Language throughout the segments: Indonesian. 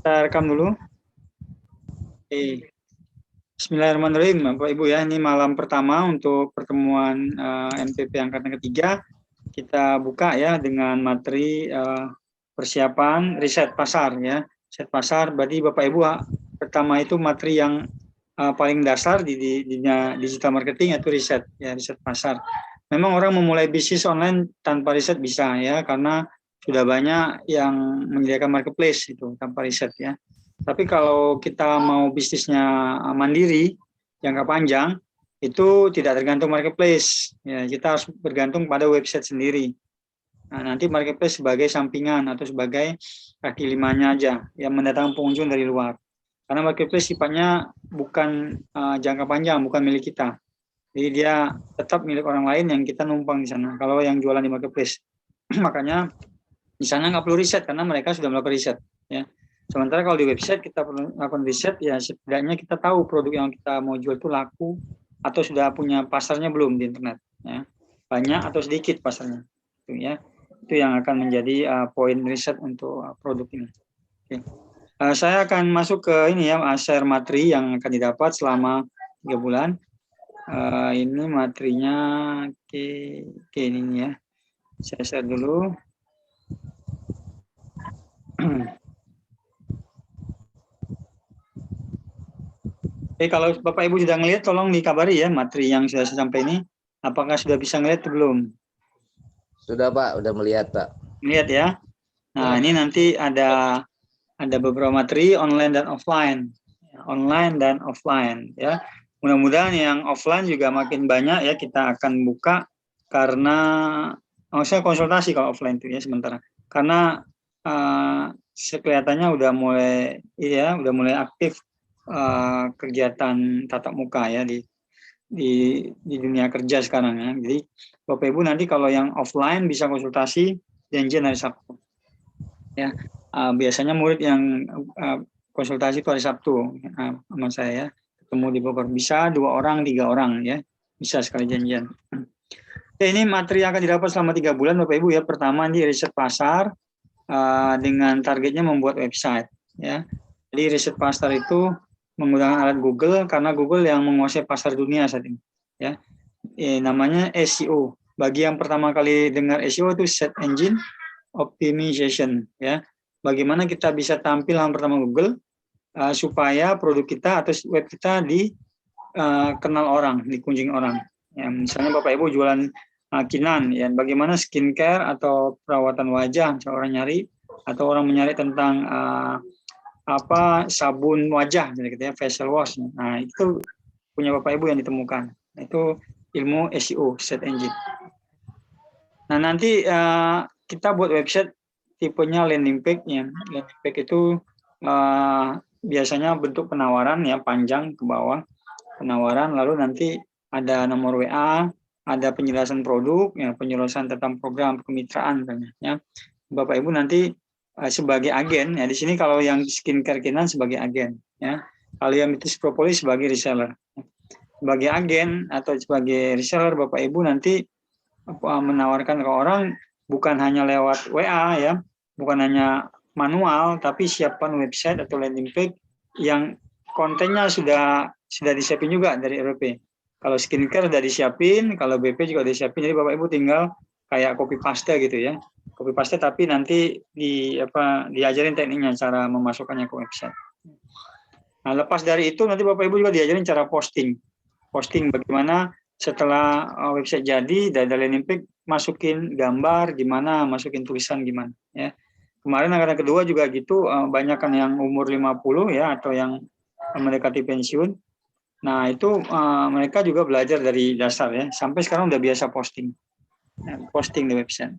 Kita rekam dulu. Oke. Bismillahirrahmanirrahim, Bapak Ibu ya. Ini malam pertama untuk pertemuan MPP angkatan ketiga. Kita buka ya dengan materi persiapan riset pasar ya. Riset pasar berarti Bapak Ibu pertama itu materi yang paling dasar di digital marketing yaitu riset ya, riset pasar. Memang orang memulai bisnis online tanpa riset bisa ya, karena sudah banyak yang menyediakan marketplace itu tanpa riset ya. Tapi kalau kita mau bisnisnya mandiri, jangka panjang, itu tidak tergantung marketplace. Ya, kita harus bergantung pada website sendiri. Nah, nanti marketplace sebagai sampingan atau sebagai kaki limanya aja, yang mendatangkan pengunjung dari luar. Karena marketplace sifatnya bukan jangka panjang, bukan milik kita. Jadi dia tetap milik orang lain yang kita numpang di sana. Kalau yang jualan di marketplace, makanya di sana nggak perlu riset karena mereka sudah melakukan riset. Ya. Sementara kalau di website kita perlu melakukan riset, ya setidaknya kita tahu produk yang kita mau jual itu laku atau sudah punya pasarnya belum di internet. Ya. Banyak atau sedikit pasarnya. Itu ya. Itu yang akan menjadi poin riset untuk produk ini. Oke. Saya akan masuk ke ini ya, share materi yang akan didapat selama 3 bulan. Ini materinya, oke ini ya. Saya share dulu. Oke, kalau Bapak Ibu sudah ngelihat, tolong dikabari ya materi yang sudah saya sampaikan ini. Apakah sudah bisa ngelihat atau belum? Sudah Pak, sudah melihat Pak. Melihat ya. Nah, ini nanti ada beberapa materi online dan offline. Online dan offline ya. Mudah-mudahan yang offline juga makin banyak ya, kita akan buka karena saya konsultasi kalau offline itu ya sementara. Karena kelihatannya udah mulai aktif kegiatan tatap muka ya di dunia kerja sekarang ya. Jadi Bapak Ibu nanti kalau yang offline bisa konsultasi janjian hari Sabtu. Ya, biasanya murid yang konsultasi itu hari Sabtu sama saya ya, ketemu di Bogor. Bisa 2 orang, 3 orang ya, bisa sekali janjian. Oke, ini materi yang akan didapat selama 3 bulan Bapak Ibu ya. Pertama ini riset pasar dengan targetnya membuat website ya. Jadi riset pasar itu menggunakan alat Google karena Google yang menguasai pasar dunia saat ini ya. Namanya SEO. Bagi yang pertama kali dengar SEO itu Search Engine Optimization ya. Bagaimana kita bisa tampil yang pertama Google supaya produk kita atau web kita dikenal orang, dikunjungi orang. Ya, misalnya Bapak Ibu jualan kinan ya, bagaimana skincare atau perawatan wajah orang nyari atau orang mencari tentang sabun wajah gitu ya, facial wash. Nah, itu punya Bapak Ibu yang ditemukan. Itu ilmu SEO, search engine. Nah, nanti kita buat website tipenya landing page ya. Landing page itu biasanya bentuk penawaran ya, panjang ke bawah. Penawaran, lalu nanti ada nomor WA, ada penjelasan produk, ya, penjelasan tentang program kemitraan ya. Bapak Ibu nanti sebagai agen ya, di sini kalau yang skincare kinan sebagai agen ya. Kalau yang mitis propolis sebagai reseller. Sebagai agen atau sebagai reseller, Bapak Ibu nanti menawarkan ke orang bukan hanya lewat WA ya, bukan hanya manual, tapi siapkan website atau landing page yang kontennya sudah disiapin juga dari RP. Kalau skincare sudah disiapin, kalau BP juga disiapin, jadi Bapak Ibu tinggal kayak copy paste gitu ya. Copy paste tapi nanti diajarin tekniknya cara memasukkannya ke website. Nah, lepas dari itu nanti Bapak Ibu juga diajarin cara posting. Posting bagaimana setelah website jadi dari landing page masukin gambar gimana, masukin tulisan gimana ya. Kemarin angkatan kedua juga gitu, banyak kan yang umur 50 ya atau yang mendekati pensiun. Nah, itu mereka juga belajar dari dasar ya. Sampai sekarang udah biasa posting. Posting di website.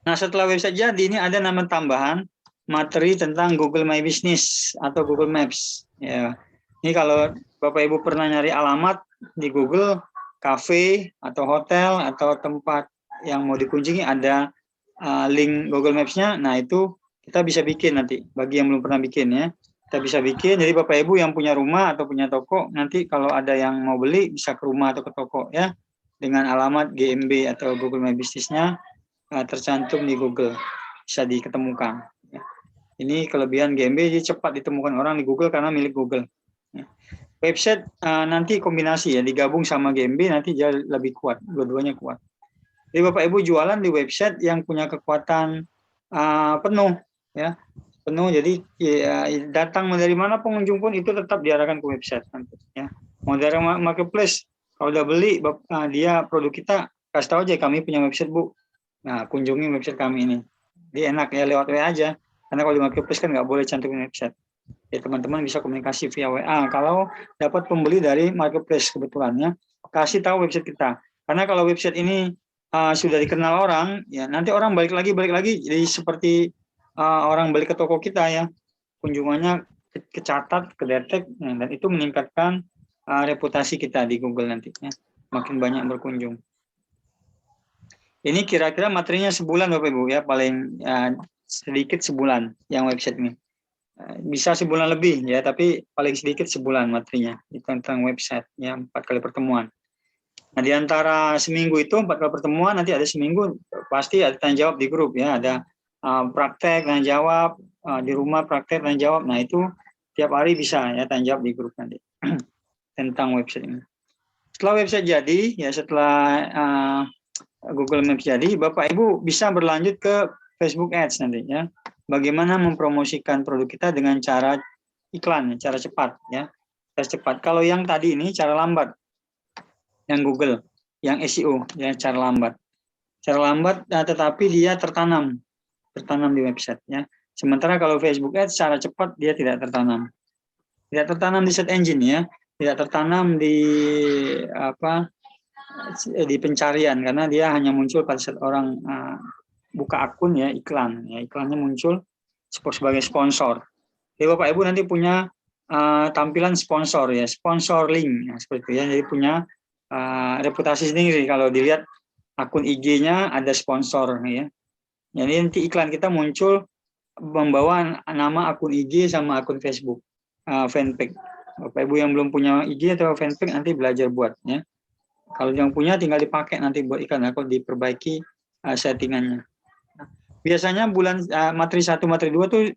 Nah, setelah website jadi ini ada nama tambahan materi tentang Google My Business atau Google Maps ya. Ini kalau Bapak Ibu pernah nyari alamat di Google, cafe atau hotel atau tempat yang mau dikunjungi ada link Google Maps-nya. Nah, itu kita bisa bikin nanti bagi yang belum pernah bikin ya. Kita bisa bikin, jadi Bapak Ibu yang punya rumah atau punya toko, nanti kalau ada yang mau beli bisa ke rumah atau ke toko ya, dengan alamat GMB atau Google My Business-nya tercantum di Google, bisa diketemukan. Ini kelebihan GMB, jadi cepat ditemukan orang di Google karena milik Google. Ya. Website nanti kombinasi ya, digabung sama GMB nanti dia lebih kuat, dua-duanya kuat. Jadi Bapak Ibu jualan di website yang punya kekuatan penuh, ya penuh. Jadi ya, datang dari mana pengunjung pun itu tetap diarahkan ke website nanti. Ya. Mau dari marketplace, kalau udah beli dia produk kita, kasih tahu aja kami punya website Bu. Nah kunjungi website kami ini. Dia enak ya lewat WA aja. Karena kalau di marketplace kan nggak boleh cantumin website. Ya teman-teman bisa komunikasi via WA. Kalau dapat pembeli dari marketplace kebetulannya, kasih tahu website kita. Karena kalau website ini sudah dikenal orang, ya nanti orang balik lagi. Jadi seperti orang balik ke toko kita ya, kunjungannya kecatat, kedetek, dan itu meningkatkan reputasi kita di Google nantinya. Makin banyak berkunjung. Ini kira-kira materinya sebulan Bapak Ibu ya, paling sedikit sebulan yang website ini. Bisa sebulan lebih ya, tapi paling sedikit sebulan materinya tentang website ya, 4 kali pertemuan. Nah, di antara seminggu itu 4 kali pertemuan, nanti ada seminggu pasti ada tanya jawab di grup ya, ada praktek tanya jawab di rumah, praktek tanya jawab. Nah, itu tiap hari bisa ya tanya jawab di grup nanti tentang website ini. Setelah website jadi ya, setelah Google Maps jadi, Bapak Ibu bisa berlanjut ke Facebook Ads nanti ya. Bagaimana mempromosikan produk kita dengan cara iklan, cara cepat ya. Cara cepat. Kalau yang tadi ini cara lambat. Yang Google, yang SEO, ya cara lambat. Cara lambat tetapi dia tertanam di website ya. Sementara kalau Facebook Ads secara cepat dia tidak tertanam. Tidak tertanam di search engine ya, tidak tertanam di di pencarian karena dia hanya muncul pada saat orang buka akun ya, iklannya muncul sebagai sponsor. Jadi Bapak Ibu nanti punya tampilan sponsor ya, sponsor link ya, seperti itu ya. Jadi punya reputasi sendiri kalau dilihat akun IG-nya ada sponsor ya. Jadi nanti iklan kita muncul membawa nama akun IG sama akun Facebook fanpage. Bapak Ibu yang belum punya IG atau fanpage nanti belajar buat ya. Kalau yang punya tinggal dipakai nanti buat iklan atau diperbaiki settingannya. Biasanya bulan materi 1, materi 2 tuh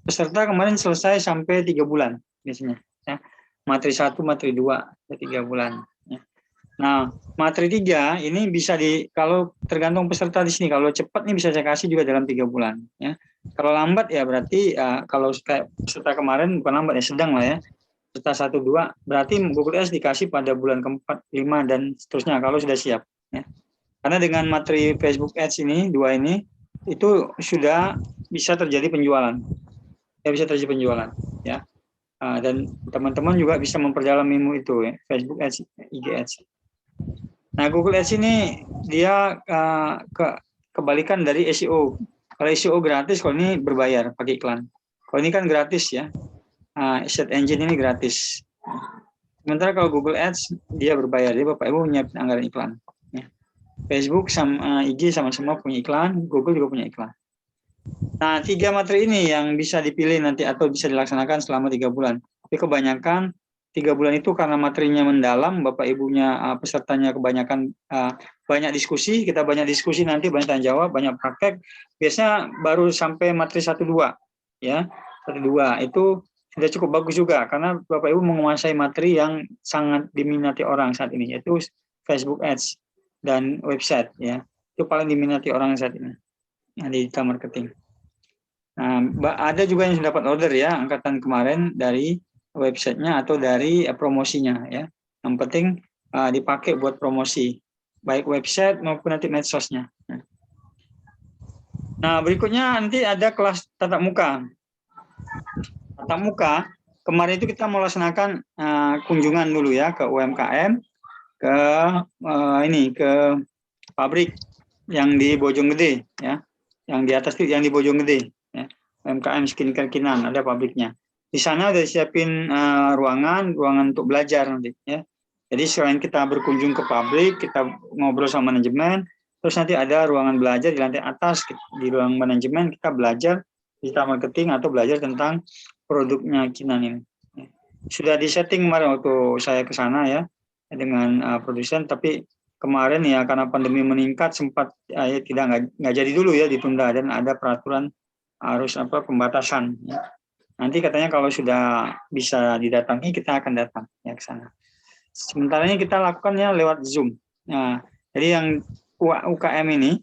peserta kemarin selesai sampai 3 bulan biasanya. Ya. Materi 1, materi 2 3 bulan. Ya. Nah, materi 3 ini bisa kalau tergantung peserta di sini. Kalau cepat nih bisa saya kasih juga dalam 3 bulan. Ya. Kalau lambat ya berarti kalau kayak peserta kemarin bukan lambat ya, sedang lah ya. Peserta 1, 2 berarti Google Ads dikasih pada bulan ke-4, 5 dan seterusnya kalau sudah siap. Ya. Karena dengan materi Facebook Ads ini 2 ini itu sudah bisa terjadi penjualan. Ya bisa terjadi penjualan ya. Dan teman-teman juga bisa memperdalam ilmu itu ya, Facebook Ads, IG Ads. Nah, Google Ads ini dia kebalikan dari SEO. Kalau SEO gratis, kalau ini berbayar pakai iklan. Kalau ini kan gratis ya. Search engine ini gratis. Sementara kalau Google Ads dia berbayar. Jadi Bapak Ibu punya anggaran iklan. Ya. Facebook sama IG sama-sama punya iklan, Google juga punya iklan. Nah, 3 materi ini yang bisa dipilih nanti atau bisa dilaksanakan selama 3 bulan. Tapi kebanyakan 3 bulan itu karena materinya mendalam, Bapak Ibunya pesertanya kebanyakan banyak diskusi, kita banyak diskusi nanti banyak tanya jawab, banyak praktek. Biasanya baru sampai materi 1, 2 ya. 1, 2 itu sudah cukup bagus juga karena Bapak Ibu menguasai materi yang sangat diminati orang saat ini, yaitu Facebook Ads dan website ya. Itu paling diminati orang saat ini di digital marketing. Nah, ada juga yang sudah dapat order ya angkatan kemarin dari websitenya atau dari promosinya ya. Yang penting dipakai buat promosi baik website maupun nanti medsosnya. Nah, berikutnya nanti ada kelas tatap muka. Tatap muka kemarin itu kita melaksanakan kunjungan dulu ya ke UMKM, ke pabrik yang di Bojonggede ya. Yang di atas itu yang di Bojonggede ya. UMKM Skincare Kinan ada pabriknya. Di sana udah siapin ruangan untuk belajar nanti ya. Jadi selain kita berkunjung ke pabrik, kita ngobrol sama manajemen, terus nanti ada ruangan belajar di lantai atas di ruang manajemen kita belajar digital marketing atau belajar tentang produknya Kinan ini. Sudah disetting kemarin waktu saya ke sana ya dengan produsen, tapi kemarin ya karena pandemi meningkat sempat nggak jadi dulu ya, ditunda dan ada peraturan harus pembatasan. Ya. Nanti katanya kalau sudah bisa didatangi kita akan datang ya ke sana. Sementara ini kita lakukannya lewat Zoom. Nah, jadi yang UKM ini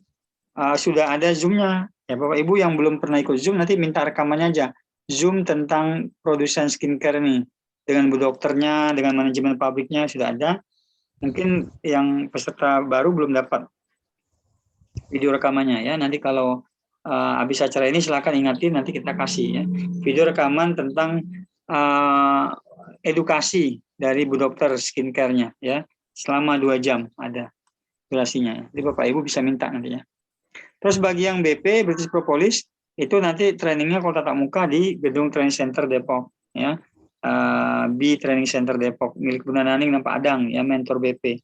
sudah ada Zoom-nya. Ya Bapak Ibu yang belum pernah ikut Zoom nanti minta rekamannya aja. Zoom tentang produsen skincare ini dengan bu dokternya, dengan manajemen pabriknya sudah ada. Mungkin yang peserta baru belum dapat video rekamannya ya. Nanti kalau habis acara ini silakan ingatin, nanti kita kasih ya video rekaman tentang edukasi dari bu dokter skincare-nya ya, selama 2 jam ada durasinya. Jadi Bapak Ibu bisa minta nantinya. Terus bagi yang BP British Propolis itu nanti trainingnya kalau tatap muka di gedung training center Depok ya, B Training Center Depok milik Bunda Naning dan Pak Adang ya, mentor BP.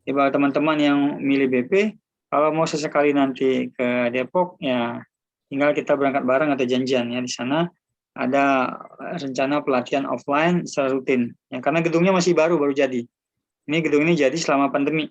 Jadi teman-teman yang milih BP kalau mau sesekali nanti ke Depok ya tinggal kita berangkat bareng atau janjian ya, di sana ada rencana pelatihan offline secara rutin ya, karena gedungnya masih baru jadi. Ini gedung ini jadi selama pandemi.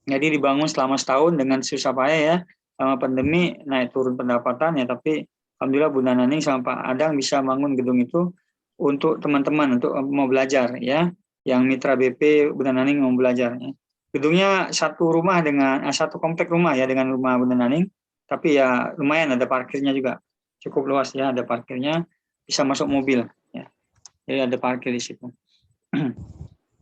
Jadi dibangun selama setahun dengan susah payah ya, selama pandemi naik turun pendapatan ya, tapi alhamdulillah Bunda Naning sama Pak Adang bisa bangun gedung itu untuk teman-teman untuk mau belajar ya, yang mitra BP Bunda Naning mau belajar ya. Gedungnya satu rumah dengan satu komplek rumah ya dengan rumah Bunda Naning, tapi ya lumayan ada parkirnya juga, cukup luas ya, ada parkirnya, bisa masuk mobil ya. Jadi ada parkir di situ.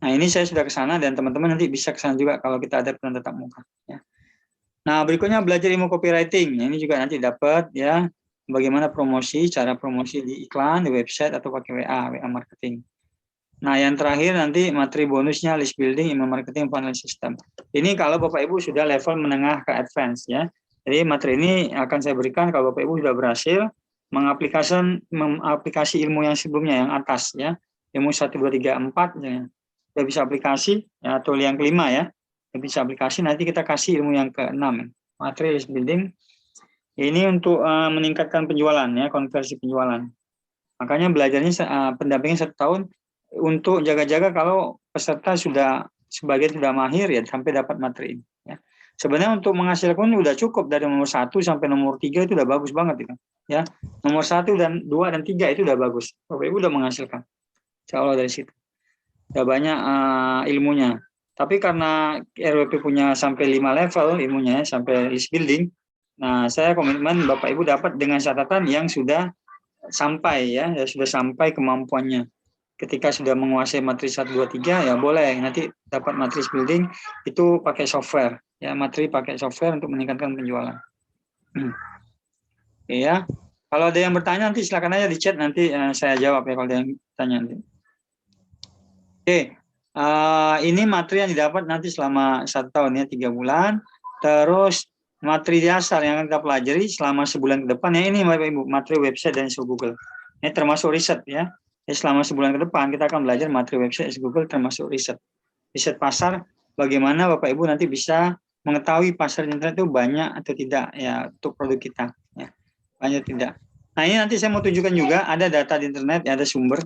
Nah ini saya sudah ke sana dan teman-teman nanti bisa ke sana juga kalau kita ada pelan tatap muka ya. Nah berikutnya belajar ilmu copywriting. Ini juga nanti dapat ya, bagaimana promosi, cara promosi di iklan, di website atau pakai WA marketing. Nah yang terakhir nanti materi bonusnya list building, email marketing, funnel system. Ini kalau Bapak Ibu sudah level menengah ke advance ya. Jadi materi ini akan saya berikan kalau Bapak Ibu sudah berhasil mengaplikasi ilmu yang sebelumnya yang atas ya, ilmu 1, 2, 3, 4 ya. Sudah bisa aplikasi ya, atau yang kelima ya, sudah bisa aplikasi, nanti kita kasih ilmu yang keenam, materi list building. Ini untuk meningkatkan penjualan ya, konversi penjualan. Makanya belajarnya pendampingnya 1 tahun untuk jaga-jaga kalau peserta sudah sebagian sudah mahir ya sampai dapat materi ini. Ya. Sebenarnya untuk menghasilkan udah cukup dari nomor 1 sampai nomor 3 itu udah bagus banget itu. Ya, nomor 1 dan 2 dan 3 itu udah bagus. Bapak Ibu udah menghasilkan. Insya Allah dari situ. Udah banyak ilmunya. Tapi karena RWP punya sampai 5 level ilmunya sampai list building. Nah, saya komitmen Bapak Ibu dapat dengan catatan yang sudah sampai ya sudah sampai kemampuannya. Ketika sudah menguasai materi 1, 2, 3 ya boleh nanti dapat materi building itu pakai software ya, materi pakai software untuk meningkatkan penjualan. Ya, kalau ada yang bertanya nanti silakan aja di chat, nanti saya jawab ya kalau ada yang tanya nanti. Oke, ini materi yang didapat nanti selama 1 tahun ya, 3 bulan. Terus materi dasar yang kita pelajari selama sebulan ke depan ya, ini Bapak Ibu materi website dan SEO Google. Ini termasuk riset ya. Jadi selama sebulan ke depan kita akan belajar materi website SEO Google termasuk riset. Riset pasar, bagaimana Bapak Ibu nanti bisa mengetahui pasar internet itu banyak atau tidak ya untuk produk kita ya. Banyak tidak. Nah, ini nanti saya mau tunjukkan juga ada data di internet, ya, ada sumber.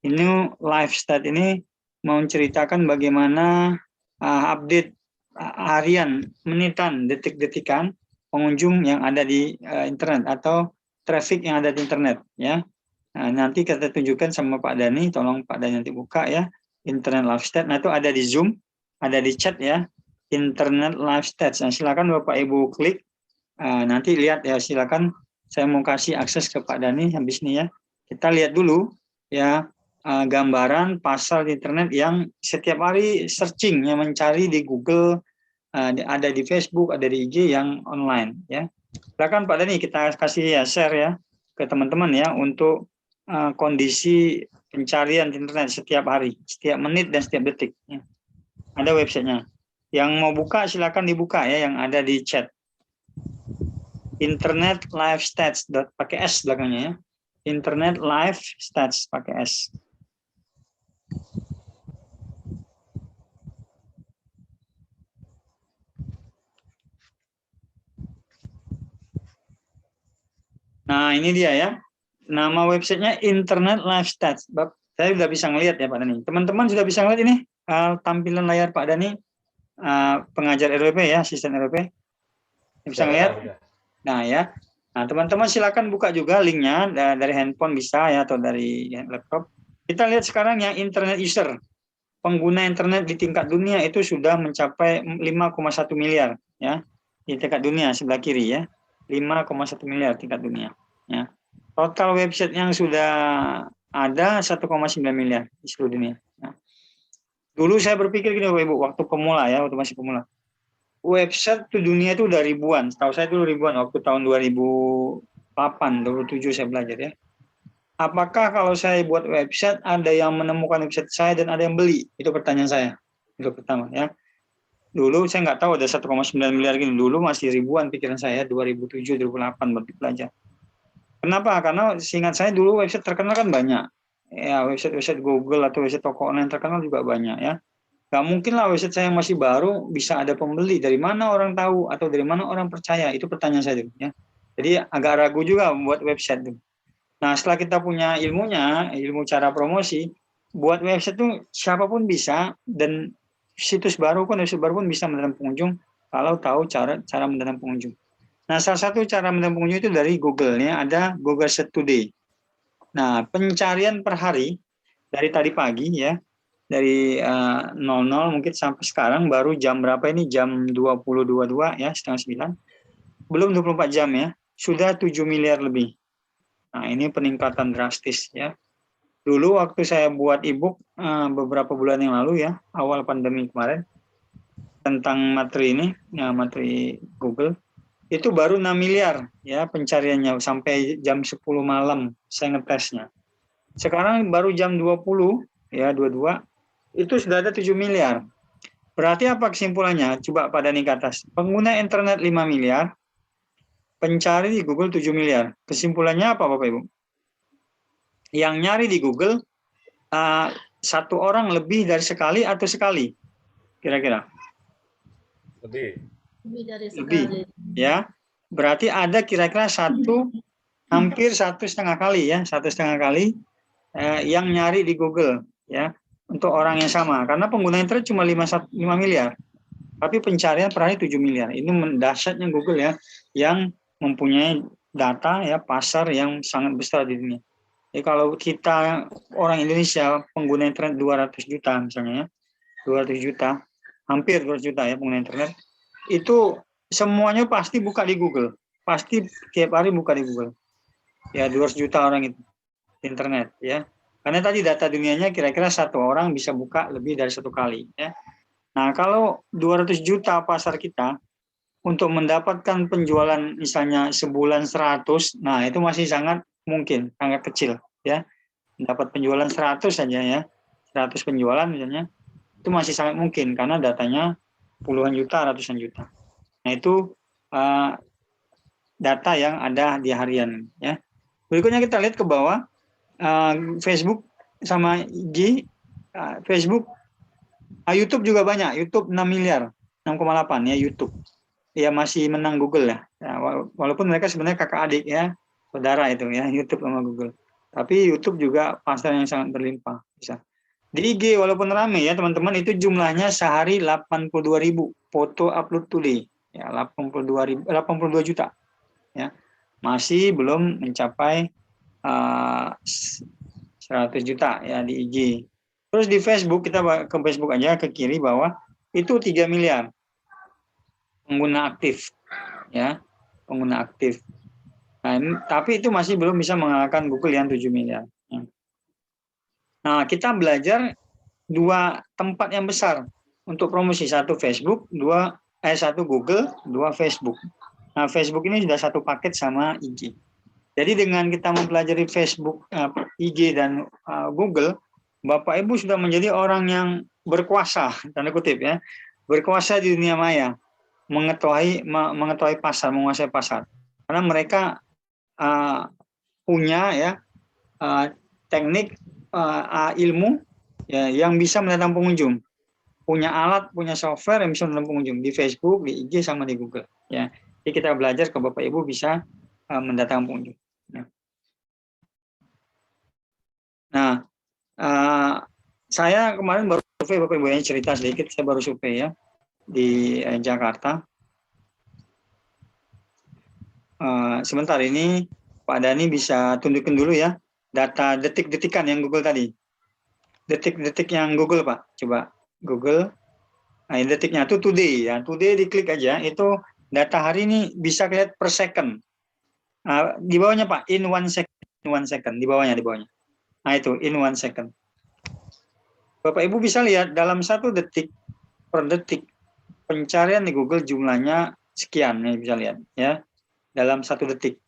Ini live stat ini mau menceritakan bagaimana update harian, menitan, detik-detikan pengunjung yang ada di internet atau traffic yang ada di internet ya. Nah, nanti kita tunjukkan sama Pak Dani, tolong Pak Dani nanti buka ya, internet live stat. Nah, itu ada di Zoom, ada di chat ya, internet live stats. Nah, silakan Bapak Ibu klik, nanti lihat ya, silakan saya mau kasih akses ke Pak Dani habis ini ya. Kita lihat dulu ya gambaran pasar di internet yang setiap hari searching, yang mencari di Google, ada di Facebook, ada di IG yang online ya. Silakan Pak Dani, kita kasih ya share ya ke teman-teman ya untuk kondisi pencarian di internet setiap hari, setiap menit dan setiap detik. Ya. Ada websitenya. Yang mau buka silakan dibuka ya, yang ada di chat. Internet live stats pakai S belakangnya ya. Internet live stats pakai S. Nah, ini dia ya. Nama websitenya Internet Live Stats. Saya sudah bisa ngelihat ya Pak Dani. Teman-teman sudah bisa ngelihat ini tampilan layar Pak Dani, pengajar RWP ya, asisten RWP. Bisa ngelihat? Nah ya. Nah, teman-teman silakan buka juga linknya dari handphone bisa ya atau dari laptop. Kita lihat sekarang yang internet user, pengguna internet di tingkat dunia itu sudah mencapai 5,1 miliar ya. Di tingkat dunia sebelah kiri ya. 5,1 miliar tingkat dunia ya. Total website yang sudah ada 1,9 miliar di seluruh dunia. Nah, dulu saya berpikir gini Bapak Ibu, waktu pemula ya, waktu masih pemula. Website di dunia itu udah ribuan. Setahu saya dulu ribuan waktu tahun 2008, 2007 saya belajar ya. Apakah kalau saya buat website ada yang menemukan website saya dan ada yang beli? Itu pertanyaan saya. Itu pertama ya. Dulu saya nggak tahu ada 1,9 miliar gini. Dulu masih ribuan pikiran saya 2007 2008 berarti belajar. Kenapa? Karena seingat saya dulu website terkenal kan banyak. Ya, website Google atau website toko online terkenal juga banyak ya. Gak mungkin lah website saya yang masih baru bisa ada pembeli. Dari mana orang tahu atau dari mana orang percaya? Itu pertanyaan saya dulu ya. Jadi agak ragu juga membuat website dulu. Nah, setelah kita punya ilmunya, ilmu cara promosi, buat website itu siapapun bisa dan website baru pun bisa mendatangkan pengunjung kalau tahu cara mendatangkan pengunjung. Nah, salah satu cara mendatangkan pengunjung itu dari Google ya, ada Google Search Today. Nah, pencarian per hari dari tadi pagi ya, dari 00 mungkin sampai sekarang baru jam berapa ini? Jam 20.22 ya, setengah 9. Belum 24 jam ya, sudah 7 miliar lebih. Nah, ini peningkatan drastis ya. Dulu waktu saya buat ebook beberapa bulan yang lalu ya, awal pandemi kemarin, tentang materi ini, ya, materi Google, itu baru 6 miliar ya pencariannya sampai jam 10 malam saya ngetesnya. Sekarang baru jam 20 ya 22 itu sudah ada 7 miliar. Berarti apa kesimpulannya? Coba pada nih ke atas. Pengguna internet 5 miliar, pencari di Google 7 miliar. Kesimpulannya apa Bapak Ibu? Yang nyari di Google satu orang lebih dari sekali atau sekali? Kira-kira? Lebih dari Lebih. sekali. Ya. Berarti ada kira-kira hampir 1,5 kali ya, 1,5 kali yang nyari di Google ya untuk orang yang sama. Karena pengguna internet cuma 5 miliar. Tapi pencarian per hari 7 miliar. Ini mendahsyatnya Google ya, yang mempunyai data ya pasar yang sangat besar di dunia. Jadi kalau kita orang Indonesia pengguna internet 200 juta misalnya ya, 200 juta, hampir 200 juta ya pengguna internet, itu semuanya pasti buka di Google. Pasti tiap hari buka di Google. Ya 200 juta orang itu internet ya. Karena tadi data dunianya kira-kira satu orang bisa buka lebih dari satu kali ya. Nah, kalau 200 juta pasar kita untuk mendapatkan penjualan misalnya sebulan 100, nah itu masih sangat mungkin, sangat kecil ya. Dapat penjualan 100 saja ya. 100 penjualan misalnya, itu masih sangat mungkin karena datanya puluhan juta, ratusan juta. Nah, itu data yang ada di harian ya. Berikutnya kita lihat ke bawah, Facebook sama IG, Facebook, YouTube juga banyak, YouTube 6 miliar, 6,8 ya YouTube. Ya masih menang Google ya. Walaupun mereka sebenarnya kakak adik ya, saudara itu ya, YouTube sama Google. Tapi YouTube juga pasar yang sangat berlimpah bisa. Di IG walaupun ramai ya teman-teman, itu jumlahnya sehari 82.000 foto upload today ya, 82 juta ya. Masih belum mencapai 100 juta ya di IG. Terus di Facebook, kita ke Facebook aja ke kiri bawah, itu 3 miliar pengguna aktif ya, pengguna aktif. Nah, tapi itu masih belum bisa mengalahkan Google yang 7 miliar. Nah, kita belajar dua tempat yang besar untuk promosi, satu Facebook, satu Google, dua Facebook. Nah, Facebook ini sudah satu paket sama IG. Jadi dengan kita mempelajari Facebook, IG dan Google, Bapak Ibu sudah menjadi orang yang berkuasa, tanda kutip ya, berkuasa di dunia maya, mengetahui pasar, menguasai pasar. Karena mereka punya ya teknik, ilmu ya, yang bisa mendatangkan pengunjung, punya alat, punya software yang bisa mendatangkan pengunjung di Facebook, di IG sama di Google ya. Jadi kita belajar ke Bapak Ibu bisa mendatangkan pengunjung. Nah, saya kemarin baru survei, Bapak Ibu yang cerita sedikit, saya baru survei ya di Jakarta. sebentar ini Pak Dani bisa tunjukin dulu ya data detik-detikan yang Google tadi. Detik-detik yang Google Pak, coba Google. Nah, ini detiknya itu today ya. Today diklik aja, itu data hari ini bisa lihat per second. Di bawahnya Pak, in 1 second, di bawahnya, Nah itu in 1 second. Bapak Ibu bisa lihat dalam 1 detik per detik pencarian di Google jumlahnya sekian, nih bisa lihat ya dalam 1 detik.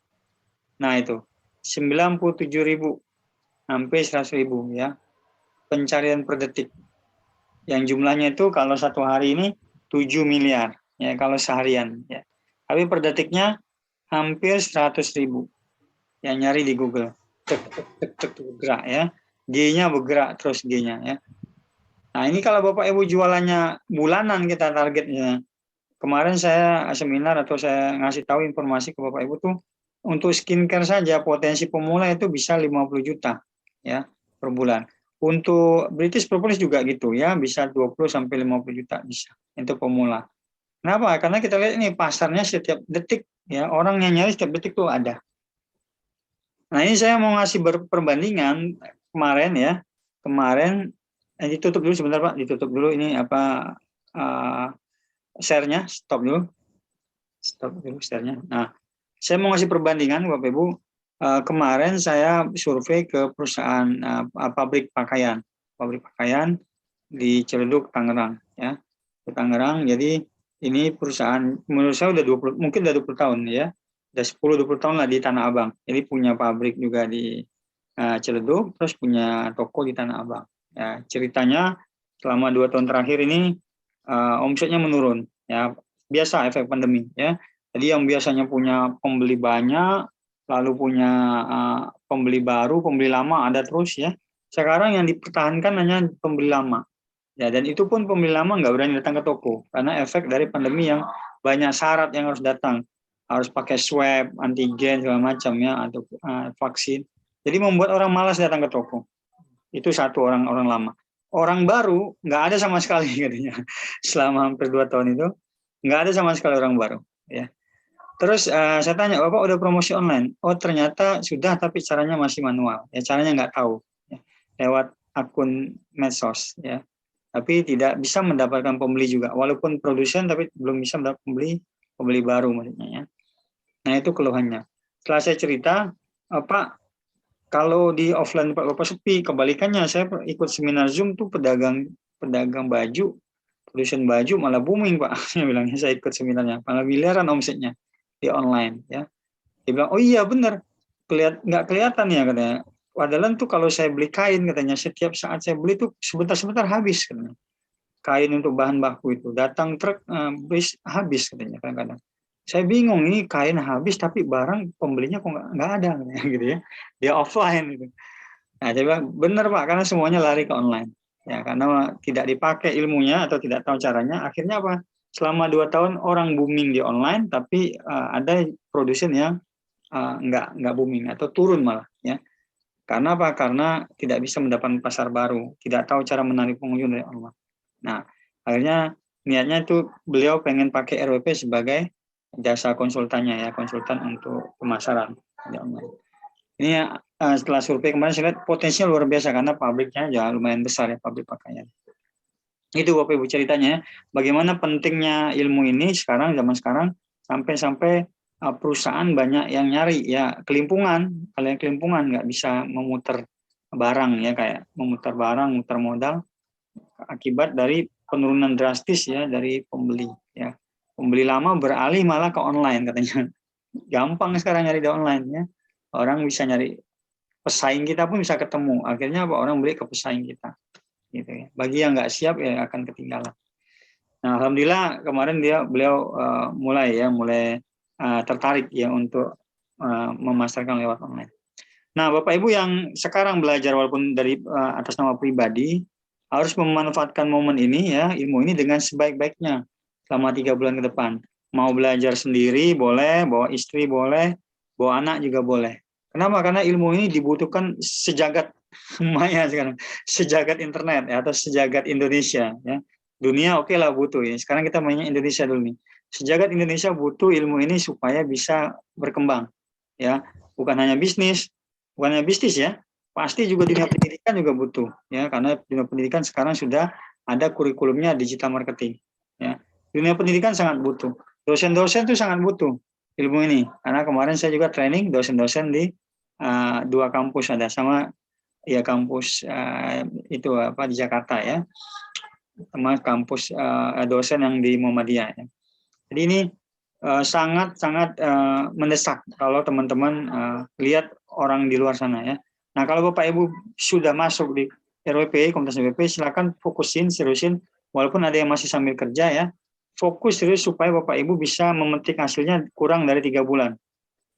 Nah itu 97.000 sampai 100.000 ya pencarian per detik. Yang jumlahnya itu kalau 1 hari ini 7 miliar ya kalau seharian ya. Tapi per detiknya hampir 100.000 yang nyari di Google. Tek bergerak ya. G-nya bergerak terus G-nya ya. Nah, ini kalau Bapak Ibu jualannya bulanan kita targetnya. Kemarin saya seminar atau saya ngasih tahu informasi ke Bapak Ibu tuh untuk skincare saja potensi pemula itu bisa 50 juta ya per bulan. Untuk British Propolis juga gitu ya, bisa 20 sampai 50 juta bisa untuk pemula. Kenapa? Karena kita lihat ini pasarnya setiap detik ya, orang yang nyari setiap detik tuh ada. Nah, ini saya mau ngasih perbandingan kemarin ya. Kemarin ditutup dulu sebentar Pak, ditutup dulu ini apa share-nya, stop dulu share-nya. Nah, saya mau ngasih perbandingan Bapak Ibu. Kemarin saya survei ke perusahaan pabrik pakaian di Ciledug, Tangerang ya. Di Tangerang. Jadi ini perusahaan menurut saya udah 20 mungkin udah 20 tahun ya. Udah 10-20 tahun lah di Tanah Abang. Jadi punya pabrik juga di Ciledug, terus punya toko di Tanah Abang. Ya, ceritanya selama 2 tahun terakhir ini omsetnya menurun ya, biasa efek pandemi ya. Jadi yang biasanya punya pembeli banyak, lalu punya pembeli baru, pembeli lama ada terus ya. Sekarang yang dipertahankan hanya pembeli lama. Ya, dan itu pun pembeli lama nggak berani datang ke toko karena efek dari pandemi yang banyak syarat yang harus datang, harus pakai swab, antigen segala macam ya, atau vaksin. Jadi membuat orang malas datang ke toko. Itu satu orang lama. Orang baru nggak ada sama sekali katanya. Selama hampir 2 tahun itu nggak ada sama sekali orang baru. Ya. Terus saya tanya, Bapak udah promosi online? Oh ternyata sudah, tapi caranya masih manual. Ya, caranya nggak tahu. Ya. Lewat akun medsos. Ya. Tapi tidak bisa mendapatkan pembeli juga. Walaupun produsen, tapi belum bisa mendapatkan pembeli baru maksudnya. Ya. Nah itu keluhannya. Setelah saya cerita, Pak, kalau di offline Bapak sepi, kebalikannya saya ikut seminar Zoom tuh pedagang baju, produsen baju malah booming Pak. Saya bilangnya saya ikut seminarnya, malah miliaran omsetnya di online ya. Dia bilang, oh iya benar, nggak kelihatan ya katanya. Padahal tuh kalau saya beli kain katanya, setiap saat saya beli tuh sebentar-sebentar habis katanya. Kain untuk bahan baku itu datang truk habis katanya kadang-kadang. Saya bingung ini kain habis tapi barang pembelinya kok nggak ada gitu ya. Dia offline gitu. Nah, saya bilang benar Pak karena semuanya lari ke online. Ya karena tidak dipakai ilmunya atau tidak tahu caranya, akhirnya apa? Selama 2 tahun orang booming di online, tapi ada produsen yang nggak booming atau turun malah ya. Karena apa? Karena tidak bisa mendapatkan pasar baru, tidak tahu cara menarik pengunjung dari online. Nah, akhirnya niatnya itu beliau pengen pakai RWP sebagai jasa konsultannya ya, konsultan untuk pemasaran di online. Ini setelah survei kemarin saya lihat potensinya luar biasa karena pabriknya ya lumayan besar ya, pabrik pakaian. Itu Bapak Ibu ceritanya, bagaimana pentingnya ilmu ini sekarang, zaman sekarang, sampai perusahaan banyak yang nyari ya, kelimpungan. Kalau yang kelimpungan nggak bisa memutar barang ya, kayak memutar barang, mutar modal, akibat dari penurunan drastis ya dari pembeli ya. Pembeli lama beralih malah ke online katanya. Gampang sekarang nyari di online ya. Orang bisa nyari, pesaing kita pun bisa ketemu. Akhirnya apa, orang beli ke pesaing kita. Gitu ya. Bagi yang nggak siap ya akan ketinggalan. Nah, alhamdulillah kemarin beliau mulai tertarik ya untuk memasarkan lewat online. Nah, Bapak Ibu yang sekarang belajar walaupun dari atas nama pribadi, harus memanfaatkan momen ini ya, ilmu ini dengan sebaik-baiknya selama 3 bulan ke depan. Mau belajar sendiri boleh, bawa istri boleh, bawa anak juga boleh. Kenapa? Karena ilmu ini dibutuhkan sejagat maya sekarang, sejagat internet ya, atau sejagat Indonesia ya. Dunia oke lah butuh ya. Sekarang kita mainnya Indonesia dulu nih. sejagat Indonesia butuh ilmu ini supaya bisa berkembang, ya. Bukan hanya bisnis, ya. Pasti juga dunia pendidikan juga butuh, ya, karena dunia pendidikan sekarang sudah ada kurikulumnya digital marketing, ya. Dunia pendidikan sangat butuh. Dosen-dosen itu sangat butuh ilmu ini, karena kemarin saya juga training dosen-dosen di 2 kampus ada sama ya kampus itu apa di Jakarta ya, sama kampus dosen yang di Muhammadiyah ya. Jadi ini sangat-sangat mendesak kalau teman-teman lihat orang di luar sana ya. Nah, kalau Bapak Ibu sudah masuk di RWP, Komunitas RWP, silakan fokusin, seriusin, walaupun ada yang masih sambil kerja ya, fokus serius supaya Bapak Ibu bisa memetik hasilnya kurang dari 3 bulan.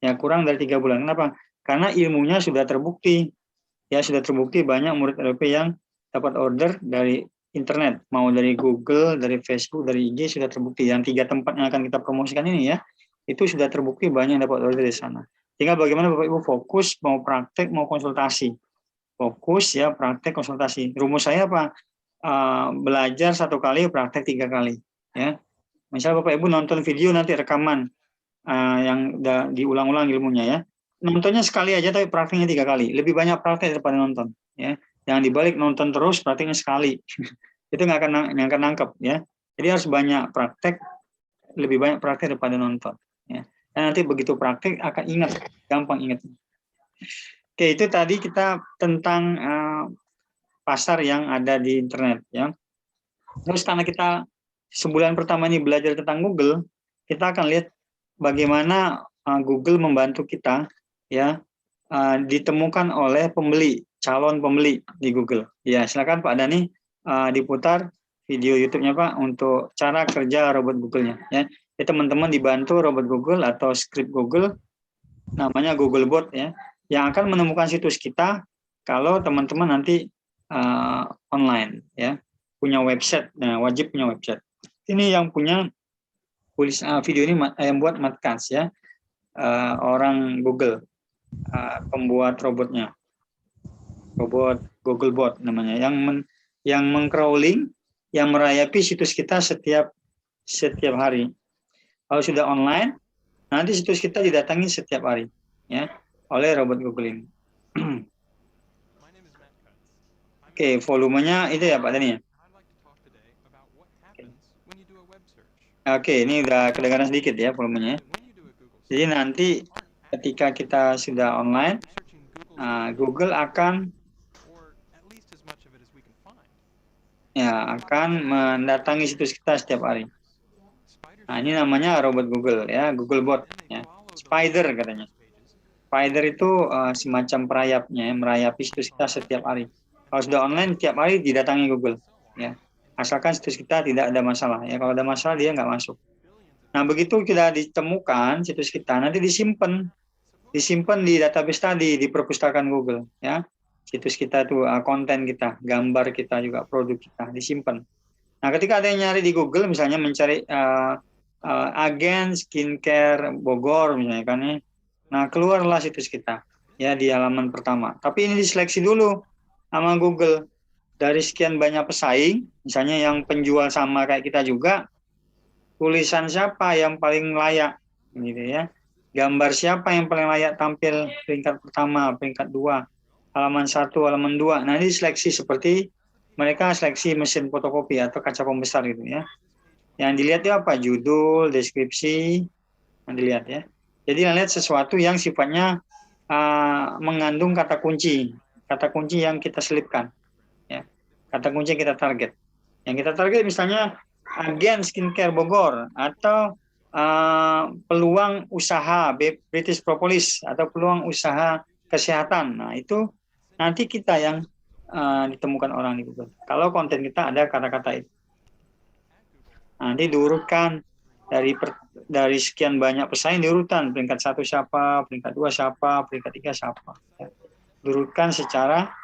Ya, kurang dari 3 bulan. Kenapa? Karena ilmunya sudah terbukti. Ya, sudah terbukti banyak murid RWP yang dapat order dari internet, mau dari Google, dari Facebook, dari IG sudah terbukti. Yang 3 tempat yang akan kita promosikan ini ya, itu sudah terbukti banyak yang dapat order dari sana. Tinggal bagaimana Bapak Ibu fokus, mau praktek, mau konsultasi. Fokus ya, praktek, konsultasi. Rumus saya apa? Belajar 1 kali, praktek 3 kali. Ya, misal Bapak Ibu nonton video nanti rekaman yang diulang-ulang ilmunya ya. Nontonnya sekali aja tapi prakteknya 3 kali. Lebih banyak praktek daripada nonton. Ya, jangan dibalik nonton terus prakteknya sekali. Itu nggak akan nangkep ya. Jadi harus banyak praktek, lebih banyak praktek daripada nonton. Ya. Dan nanti begitu praktek akan ingat, gampang ingat. Oke, itu tadi kita tentang pasar yang ada di internet ya. Terus karena kita sebulan pertama ini belajar tentang Google, kita akan lihat bagaimana Google membantu kita ya ditemukan oleh pembeli, calon pembeli di Google. Ya, silakan Pak Dani diputar video YouTube-nya Pak untuk cara kerja robot Google-nya ya. Jadi teman-teman dibantu robot Google atau script Google namanya Google Bot ya, yang akan menemukan situs kita kalau teman-teman nanti online ya, punya website. Nah, wajib punya website. Ini yang punya video ini yang buat Matcast ya, orang Google, pembuat robotnya, robot Google Bot namanya, yang mengcrawling, yang merayapi situs kita setiap hari. Kalau sudah online, nanti situs kita didatangi setiap hari ya oleh robot Google ini. Oke, volumenya itu ya Pak Dani ya. Oke, ini udah kedengaran sedikit ya volumenya. Jadi nanti ketika kita sudah online, Google akan mendatangi situs kita setiap hari. Nah, ini namanya robot Google ya, Google Bot ya. Spider katanya. Spider itu semacam perayapnya ya, merayapi situs kita setiap hari. Kalau sudah online setiap hari didatangi Google ya. Asalkan situs kita tidak ada masalah ya. Kalau ada masalah dia nggak masuk. Nah, begitu kita ditemukan situs kita, nanti disimpan di database tadi di perpustakaan Google ya. Situs kita itu konten kita, gambar kita juga, produk kita disimpan. Nah, ketika ada yang nyari di Google misalnya mencari agen skincare Bogor misalnya kan ya. Nah, keluarlah situs kita ya di halaman pertama. Tapi ini diseleksi dulu sama Google. Dari sekian banyak pesaing, misalnya yang penjual sama kayak kita juga, tulisan siapa yang paling layak gitu ya. Gambar siapa yang paling layak tampil peringkat pertama, peringkat 2, halaman 1, halaman 2. Nah, ini seleksi seperti mereka seleksi mesin fotokopi atau kaca pembesar gitu ya. Yang dilihat itu apa? Judul, deskripsi, yang dilihat ya. Jadi lihat sesuatu yang sifatnya mengandung kata kunci yang kita selipkan ya. Kata kunci yang kita target. Yang kita target misalnya agen skincare Bogor atau peluang usaha British Propolis atau peluang usaha kesehatan. Nah, itu nanti kita yang ditemukan orang di Google. Kalau konten kita ada kata-kata itu. Nanti diurutkan dari sekian banyak pesaing diurutkan peringkat 1 siapa, peringkat 2 siapa, peringkat 3 siapa. Ya. Diurutkan secara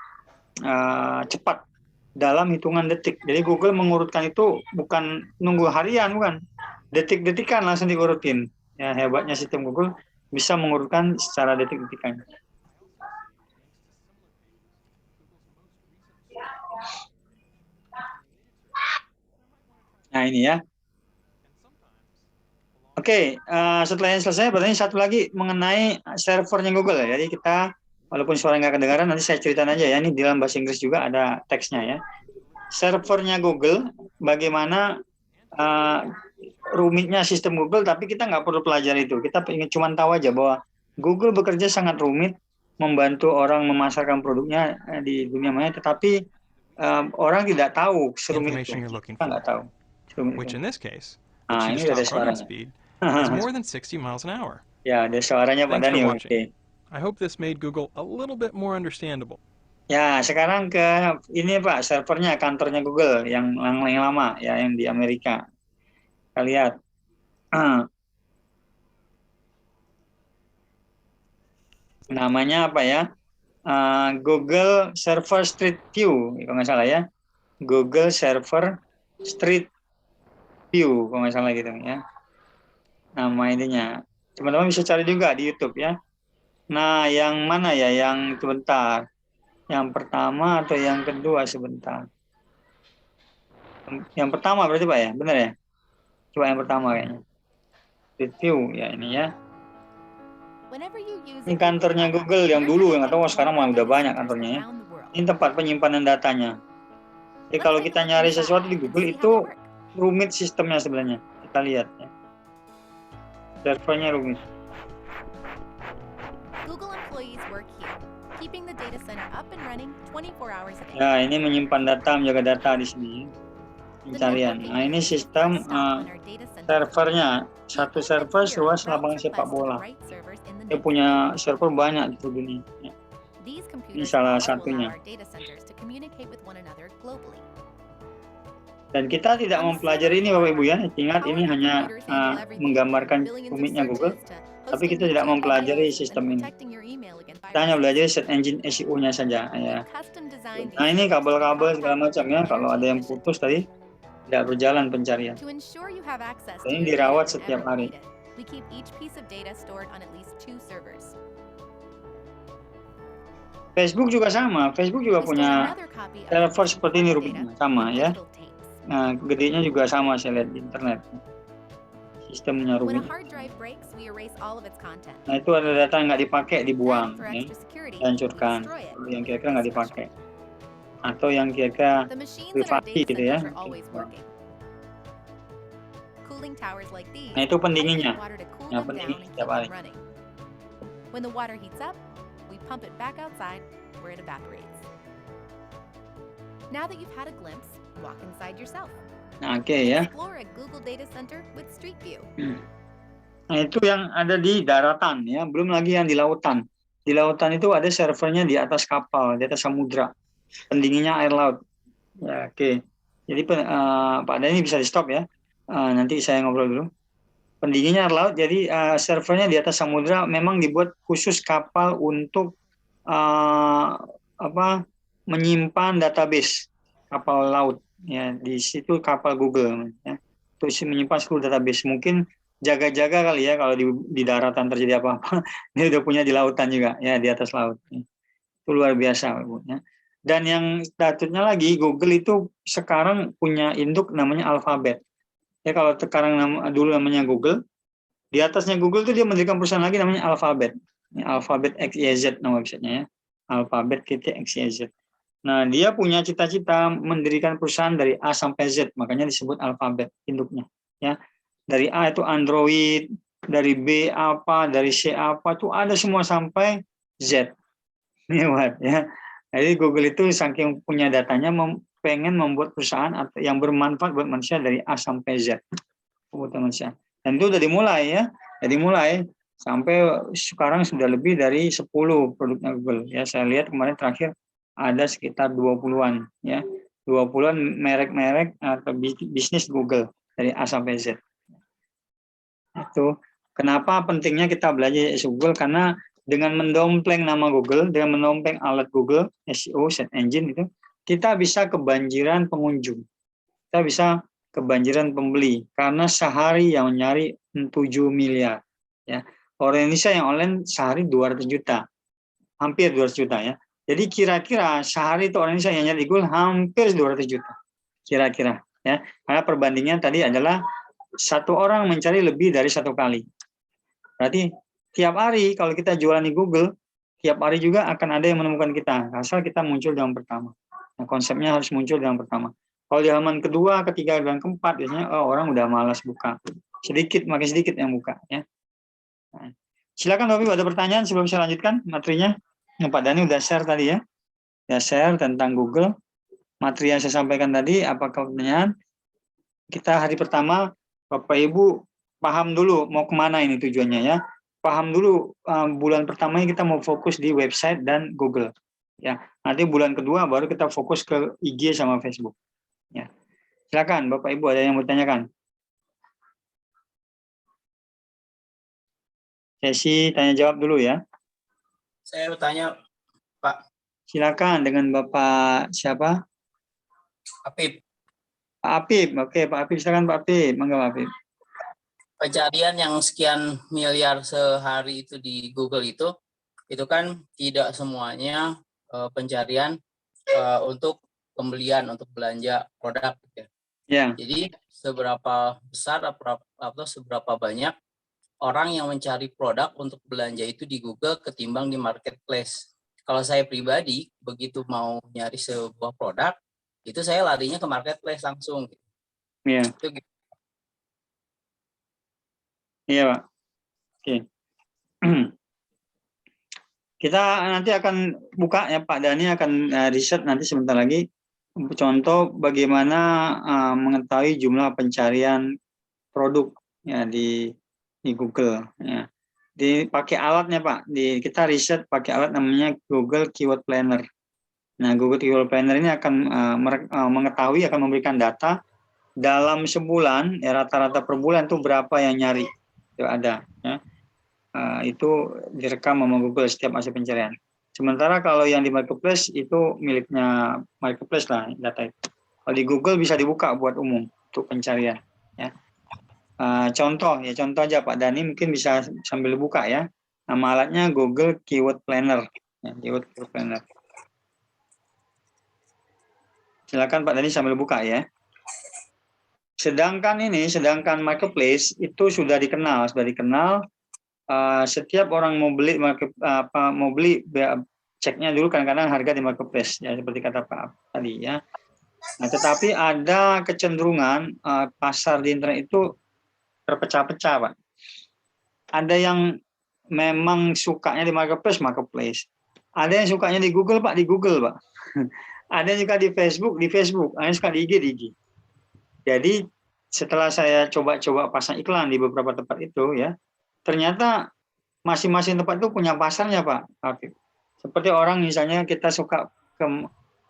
cepat dalam hitungan detik. Jadi Google mengurutkan itu bukan nunggu harian, bukan. Detik-detikan langsung diurutin. Ya, hebatnya sistem Google bisa mengurutkan secara detik-detikan. Nah, ini ya. Oke, setelah yang selesai, berarti satu lagi mengenai servernya Google ya. Jadi kita, walaupun suara nggak kedengaran, nanti saya ceritain aja ya. Ini di dalam bahasa Inggris juga ada teksnya ya. Servernya Google, bagaimana rumitnya sistem Google, tapi kita nggak perlu pelajari itu. Kita ingin cuma tahu aja bahwa Google bekerja sangat rumit, membantu orang memasarkan produknya di dunia maya, tetapi orang tidak tahu serumit itu. Information you're looking Kita nggak for, tahu serumit which itu. in this case, the Nah, ini cheese udah ada top running suaranya. speed is more than 60 miles an hour. Ya, ada suaranya Pak Thanks for Dani. watching. Oke. I hope this made Google a little bit more understandable. Ya, sekarang ke ini Pak, servernya kantornya Google yang lama ya, yang di Amerika. Kita lihat. Namanya apa ya? Google Server Street View, kalau nggak salah ya. Google Server Street View, kalau nggak salah gitu ya. Nama ininya. Teman-teman bisa cari juga di YouTube ya. Nah, yang mana ya? Yang sebentar. Yang pertama atau yang kedua sebentar. Yang pertama berarti Pak ya? Benar ya? Coba yang pertama kayaknya. Street View ya ini ya. Ini kantornya Google yang dulu, yang tahu sekarang malah udah banyak kantornya ya. Ini tempat penyimpanan datanya. Jadi kalau kita nyari sesuatu di Google itu rumit sistemnya sebenarnya. Kita lihat ya. Servernya rumit. Google employees work here, keeping the data center up and running 24 hours a day. Ya, ini menyimpan data, menjaga data di sini. Pencarian. Nah, ini sistem servernya. Satu server seluas lapangan sepak bola. Dia punya server banyak di dunia. Ya. Ini salah satunya. Dan kita tidak mempelajari ini Bapak Ibu ya. Ingat ini hanya menggambarkan rumitnya Google. Tapi kita tidak mempelajari sistem ini. Kita hanya belajar search engine SEO-nya saja ya. Nah, ini kabel-kabel segala macam ya. Kalau ada yang putus tadi tidak berjalan pencarian. Ini dirawat setiap hari. Facebook juga sama. Facebook juga punya server seperti ini rumitnya sama ya. Nah, gedenya juga sama saya lihat di internet. Sistemnya rumit. Nah, itu ada data yang nggak dipakai dibuang, ya. Dihancurkan. Yang kira-kira nggak dipakai. Atau yang kira-kira privasi gitu ya. Nah, itu pendinginnya. Ya, pendingin setiap hari. When the water heats up, we pump it back outside where it evaporates. Now that you've had a glimpse, walk inside yourself. Nah, oke ya. Explore a Google Data Center with Street View. Nah, itu yang ada di daratan ya, belum lagi yang di lautan. Di lautan itu ada servernya di atas kapal, di atas samudra. Pendinginnya air laut. Ya, oke. Jadi Pak Dani bisa di stop ya. Nanti saya ngobrol dulu. Pendinginnya air laut, jadi servernya di atas samudra memang dibuat khusus kapal untuk menyimpan database kapal laut ya, di situ kapal Google ya, terus menyimpan seluruh database. Mungkin jaga-jaga kali ya kalau di daratan terjadi apa-apa dia udah punya di lautan juga ya, di atas laut ya. Itu luar biasa ya. Dan yang datanya lagi, Google itu sekarang punya induk namanya Alphabet ya. Kalau sekarang dulu namanya Google, di atasnya Google itu dia mendirikan perusahaan lagi namanya Alphabet ya, Alphabet XYZ nama websitenya ya, Alphabet XYZ. Nah, dia punya cita-cita mendirikan perusahaan dari A sampai Z, makanya disebut Alphabet induknya ya. Dari A itu Android, dari B apa, dari C apa, itu ada semua sampai Z. Hebat ya. Jadi Google itu saking punya datanya pengen membuat perusahaan yang bermanfaat buat manusia dari A sampai Z. Buat manusia. Dan itu udah dimulai ya. Jadi mulai sampai sekarang sudah lebih dari 10 produknya Google ya. Saya lihat kemarin terakhir ada sekitar 20-an ya. 20-an merek-merek atau bisnis Google dari A sampai Z. Itu kenapa pentingnya kita belajar Google, karena dengan mendompleng nama Google, dengan mendompleng alat Google, SEO, search engine itu, kita bisa kebanjiran pengunjung. Kita bisa kebanjiran pembeli karena sehari yang nyari 7 miliar ya. Orang Indonesia yang online sehari 200 juta. Hampir 200 juta ya. Jadi kira-kira sehari itu orang Indonesia yang nyari Google hampir 200 juta. Kira-kira ya. Karena perbandingan tadi adalah satu orang mencari lebih dari satu kali. Berarti tiap hari kalau kita jualan di Google, tiap hari juga akan ada yang menemukan kita, asal kita muncul di yang pertama. Nah, konsepnya harus muncul di yang pertama. Kalau di halaman kedua, ketiga, dan keempat, biasanya orang udah malas buka. Sedikit, makin sedikit yang buka. Ya. Nah, silakan Bapak, ada pertanyaan sebelum saya lanjutkan materinya. Yang Pak Dhani udah share tadi ya. Ya share tentang Google. Materi yang saya sampaikan tadi, apakah pertanyaan? Kita hari pertama, Bapak Ibu paham dulu mau kemana ini tujuannya ya. Paham dulu bulan pertama kita mau fokus di website dan Google. Ya, nanti bulan kedua baru kita fokus ke IG sama Facebook. Ya, silakan Bapak Ibu ada yang mau tanyakan. Sesi tanya jawab dulu ya. Saya bertanya, Pak Silakan dengan Bapak siapa? Apip. Pak Apip. Oke, Pak Apip silakan Pak Apip. Mangga Pak Apip. Pencarian yang sekian miliar sehari itu di Google itu kan tidak semuanya pencarian untuk pembelian, untuk belanja produk. Ya. Ya. Jadi seberapa besar atau seberapa banyak orang yang mencari produk untuk belanja itu di Google ketimbang di marketplace. Kalau saya pribadi, begitu mau nyari sebuah produk, itu saya larinya ke marketplace langsung. Iya. Itu gitu. Iya, Pak. Oke. Kita nanti akan buka ya, Pak Dhani akan riset nanti sebentar lagi. Contoh bagaimana mengetahui jumlah pencarian produk ya di Google. Ya. Dipakai alatnya Pak. Kita riset pakai alat namanya Google Keyword Planner. Nah, Google Keyword Planner ini akan mengetahui, akan memberikan data dalam sebulan, ya rata-rata per bulan itu berapa yang nyari. Itu ada ya. Itu direkam sama Google setiap hasil pencarian. Sementara kalau yang di marketplace itu miliknya marketplace lah data itu. Kalau di Google bisa dibuka buat umum untuk pencarian. Ya. Contoh aja Pak Dhani mungkin bisa sambil buka ya. Nama alatnya Google Keyword Planner. Ya, Keyword Planner. Silakan Pak Dhani sambil buka ya. Sedangkan marketplace itu sudah dikenal. Setiap orang mau beli ceknya dulu kadang-kadang harga di marketplace ya seperti kata Pak tadi ya. Nah, tetapi ada kecenderungan pasar di internet itu terpecah-pecah Pak. Ada yang memang sukanya di marketplace. Ada yang sukanya di Google Pak, Pak. Ada yang suka di Facebook. Ada yang suka di IG. Jadi setelah saya coba pasang iklan di beberapa tempat itu ya, ternyata masing-masing tempat itu punya pasarnya Pak. Seperti orang misalnya kita suka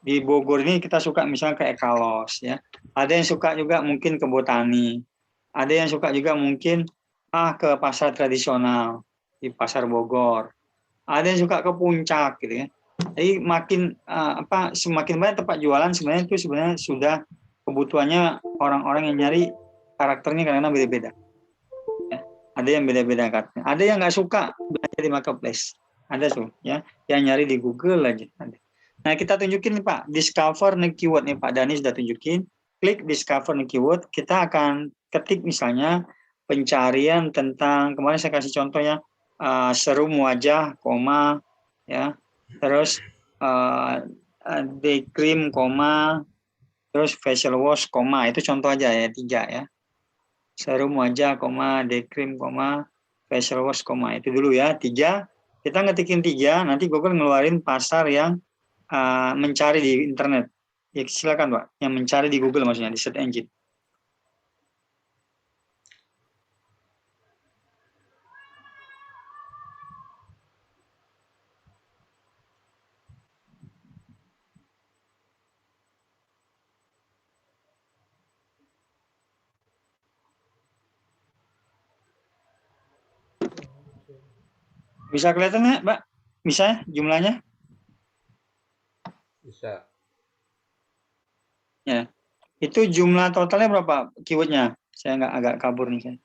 di Bogor ini kita suka misalnya ke Ekalos ya. Ada yang suka juga mungkin ke Botani. Ada yang suka juga mungkin ke pasar tradisional di Pasar Bogor. Ada yang suka ke Puncak gitu ya. Jadi semakin banyak tempat jualan sebenarnya itu sudah kebutuhannya orang-orang yang nyari karakternya karena beda-beda. Ya, ada yang beda-beda karakternya. Ada yang nggak suka belanja di marketplace. Ada tuh ya, yang nyari di Google aja. Nah kita tunjukin nih Pak, discover new keyword nih Pak Dhani sudah tunjukin. Klik discover new keyword, kita akan ketik misalnya pencarian tentang kemarin saya kasih contohnya serum wajah, koma ya, terus day cream, koma, terus facial wash, koma, itu contoh aja ya 3 ya. Serum wajah, koma, day cream, koma, facial wash, koma, itu dulu ya 3. Kita ngetikin 3, nanti Google ngeluarin pasar yang mencari di internet. Ya silakan Pak, yang mencari di Google maksudnya di search engine. Bisa kelihatan nggak, Mbak? Bisa ya jumlahnya? Bisa. Ya. Itu jumlah totalnya berapa keywordnya? Saya agak kabur nih.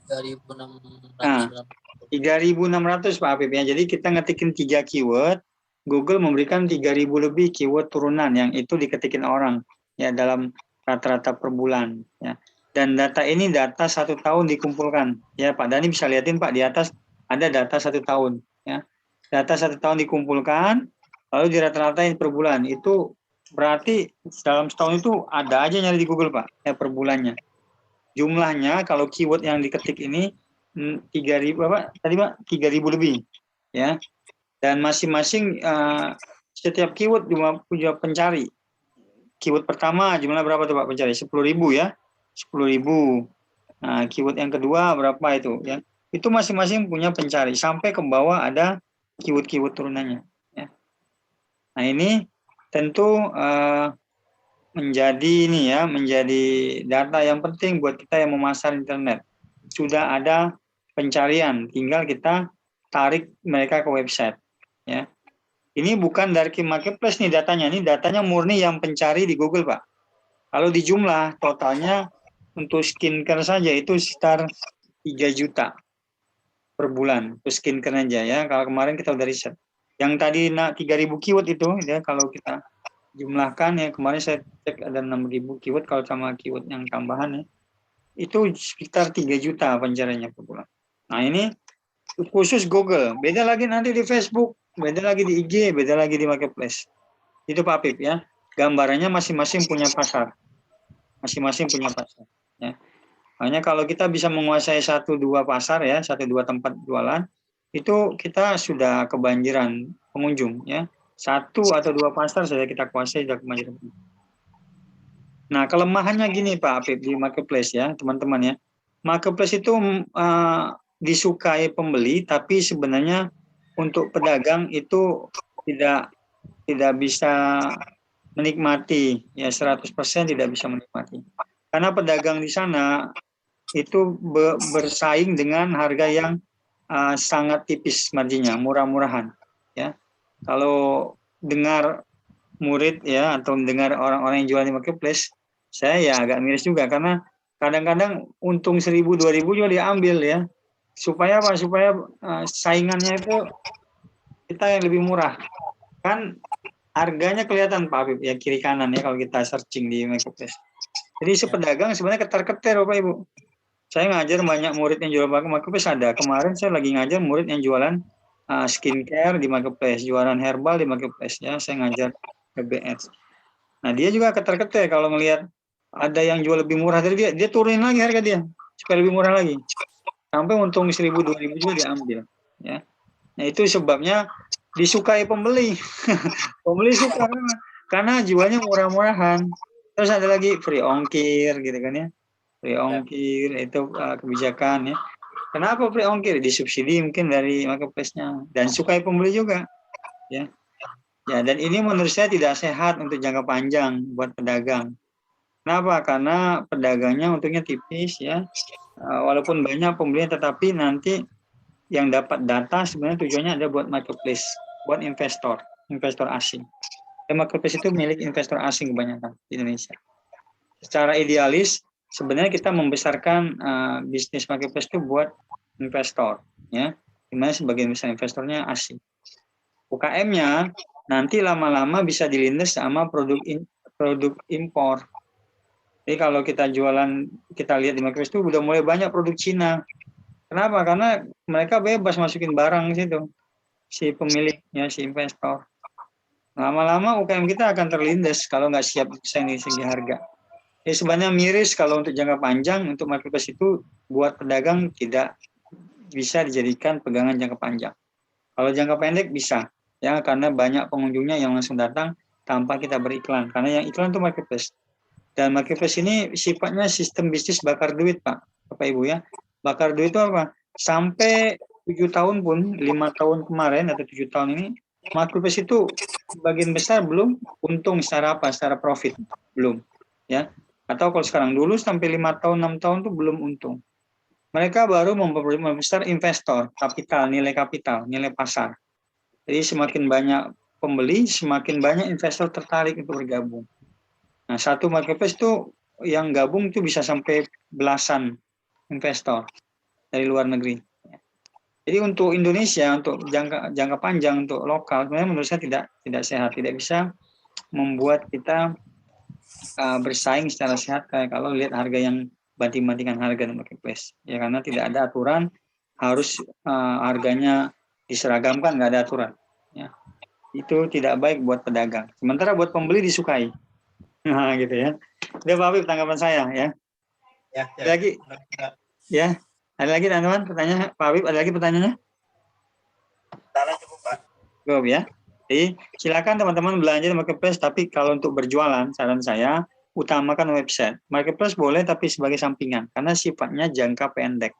3.600. Nah, 3.600 Pak Apip ya. Jadi kita ngetikin 3 keyword, Google memberikan 3.000 lebih keyword turunan yang itu diketikin orang ya dalam rata-rata per bulan ya. Dan data ini data 1 tahun dikumpulkan. Ya, Pak Dani bisa lihatin Pak, di atas ada data 1 tahun. Ya, data 1 tahun dikumpulkan, lalu dirata-ratain per bulan. Itu berarti dalam setahun itu ada aja nyari di Google Pak, ya per bulannya. Jumlahnya kalau keyword yang diketik ini 3.000 apa tadi Pak? 3.000 lebih, ya. Dan masing-masing setiap keyword punya pencari. Keyword pertama jumlah berapa tuh Pak pencari? 10.000 ya. 10.000. Nah, keyword yang kedua berapa itu ya? Itu masing-masing punya pencari sampai ke bawah ada keyword-keyword turunannya ya. Nah, ini tentu menjadi data yang penting buat kita yang memasar internet. Sudah ada pencarian, tinggal kita tarik mereka ke website ya. Ini bukan dari marketplace nih datanya, ini datanya murni yang pencari di Google Pak. Kalau dijumlah totalnya untuk skincare saja itu sekitar 3 juta per bulan untuk skincare aja ya. Kalau kemarin kita udah riset. Yang tadi 3.000 keyword itu ya, kalau kita jumlahkan ya, kemarin saya cek ada 6.000 keyword kalau sama keyword yang tambahan ya. Itu sekitar 3 juta pencariannya per bulan. Nah, ini khusus Google. Beda lagi nanti di Facebook, beda lagi di IG, beda lagi di marketplace. Itu Pak Apip ya. Gambarannya masing-masing punya pasar. Masing-masing punya pasar ya. Makanya kalau kita bisa menguasai 1-2 pasar ya, 1-2 tempat jualan, itu kita sudah kebanjiran pengunjung ya. 1 atau 2 pasar saja kita kuasai sudah kebanjiran. Nah, kelemahannya gini Pak Apip di marketplace ya, teman-teman ya. Marketplace itu disukai pembeli, tapi sebenarnya untuk pedagang itu tidak bisa menikmati ya, 100% tidak bisa menikmati. Karena pedagang di sana itu bersaing dengan harga yang sangat tipis marginnya, murah-murahan ya. Kalau dengar murid ya atau dengar orang-orang yang jual di marketplace, saya ya agak miris juga karena kadang-kadang untung 1.000-2.000 juga diambil ya. Supaya apa? Supaya saingannya itu kita yang lebih murah. Kan harganya kelihatan Pak Habib ya, kiri kanan ya kalau kita searching di marketplace. Jadi sepedagang sebenarnya ketar-ketir Bapak Ibu. Saya ngajar banyak murid yang jual marketplace ada. Kemarin saya lagi ngajar murid yang jualan skincare di marketplace, jualan herbal di marketplace ya. Saya ngajar PBS. Nah, dia juga ketar-ketir kalau ngelihat ada yang jual lebih murah dari dia turunin lagi harga dia supaya lebih murah lagi. Sampai untung 1.000-2.000 juga diambil ya. Nah, itu sebabnya disukai pembeli. Pembeli suka karena jualnya murah-murahan. Terus ada lagi free ongkir gitu kan ya. Free ongkir itu kebijakan ya. Kenapa free ongkir? Disubsidi mungkin dari marketplace-nya dan sukai pembeli juga ya. Ya, dan ini menurut saya tidak sehat untuk jangka panjang buat pedagang. Kenapa? Karena pedagangnya untungnya tipis ya. Walaupun banyak pembelian tetapi nanti yang dapat data sebenarnya tujuannya ada buat marketplace, buat investor asing. Dan marketplace itu milik investor asing kebanyakan di Indonesia. Secara idealis sebenarnya kita membesarkan bisnis marketplace itu buat investor ya. Dimana sebagian besar investornya asing. UKM-nya nanti lama-lama bisa dilindas sama produk impor. Jadi kalau kita jualan, kita lihat di marketplace itu udah mulai banyak produk Cina. Kenapa? Karena mereka bebas masukin barang di situ, si pemiliknya, si investor. Lama-lama UKM kita akan terlindas kalau nggak siap bersaing dari segi harga. Jadi sebenarnya miris kalau untuk jangka panjang untuk marketplace itu buat pedagang tidak bisa dijadikan pegangan jangka panjang. Kalau jangka pendek bisa, ya karena banyak pengunjungnya yang langsung datang tanpa kita beriklan. Karena yang iklan itu marketplace. Dan marketplace ini sifatnya sistem bisnis bakar duit, Pak, Bapak Ibu ya. Bakar duit itu apa? Sampai 7 tahun pun, 5 tahun kemarin atau 7 tahun ini, marketplace itu sebagian besar belum untung secara apa? Secara profit, belum. Ya. Atau kalau sekarang dulu sampai 5 tahun, 6 tahun itu belum untung. Mereka baru membesar investor, kapital, nilai pasar. Jadi semakin banyak pembeli, semakin banyak investor tertarik untuk bergabung. Nah, satu marketplace itu yang gabung itu bisa sampai belasan investor dari luar negeri. Jadi untuk Indonesia, untuk jangka panjang, untuk lokal, sebenarnya menurut saya tidak sehat, tidak bisa membuat kita bersaing secara sehat kalau lihat harga yang banting-bantingan harga di marketplace. Ya karena tidak ada aturan harus harganya diseragam,kan nggak ada aturan. Ya. Itu tidak baik buat pedagang. Sementara buat pembeli disukai. Nah, gitu ya. Udah Pak Habib tanggapan saya ya. Ada lagi? Ya. Ada lagi teman-teman pertanyaan Pak Habib, ada lagi pertanyaannya? Cukup, Pak. Cukup ya. Jadi silakan teman-teman belanja di marketplace, tapi kalau untuk berjualan saran saya utamakan website. Marketplace boleh tapi sebagai sampingan karena sifatnya jangka pendek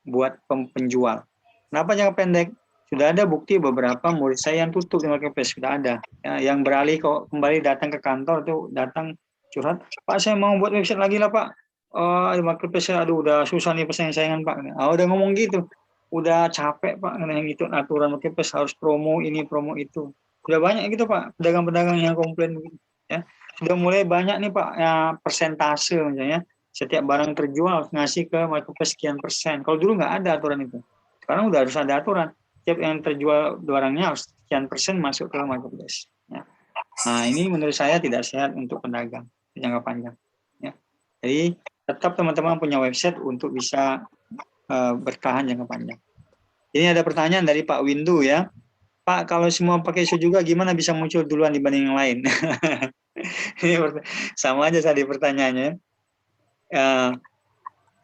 buat penjual. Kenapa jangka pendek? Sudah ada bukti beberapa murid saya yang tutup di marketplace, sudah ada. Ya, yang beralih kok kembali datang ke kantor tuh datang curhat, Pak saya mau buat website lagi lah Pak. Oh, di marketplace aduh udah susah nih persaingan Pak. Udah ngomong gitu. Udah capek Pak yang itu aturan marketplace harus promo ini promo itu. Sudah banyak gitu Pak pedagang-pedagang yang komplain begitu ya. Sudah mulai banyak nih Pak ya, persentase misalnya setiap barang terjual ngasih ke marketplace sekian persen. Kalau dulu nggak ada aturan itu. Sekarang udah harus ada aturan. Setiap yang terjual barangnya harus sekian persen masuk ke marketplace. Ya. Nah ini menurut saya tidak sehat untuk pedagang jangka panjang. Ya. Jadi tetap teman-teman punya website untuk bisa bertahan jangka panjang. Ini ada pertanyaan dari Pak Windu ya. Pak kalau semua pakai shoe juga gimana bisa muncul duluan dibanding yang lain? Ini sama aja tadi pertanyaannya.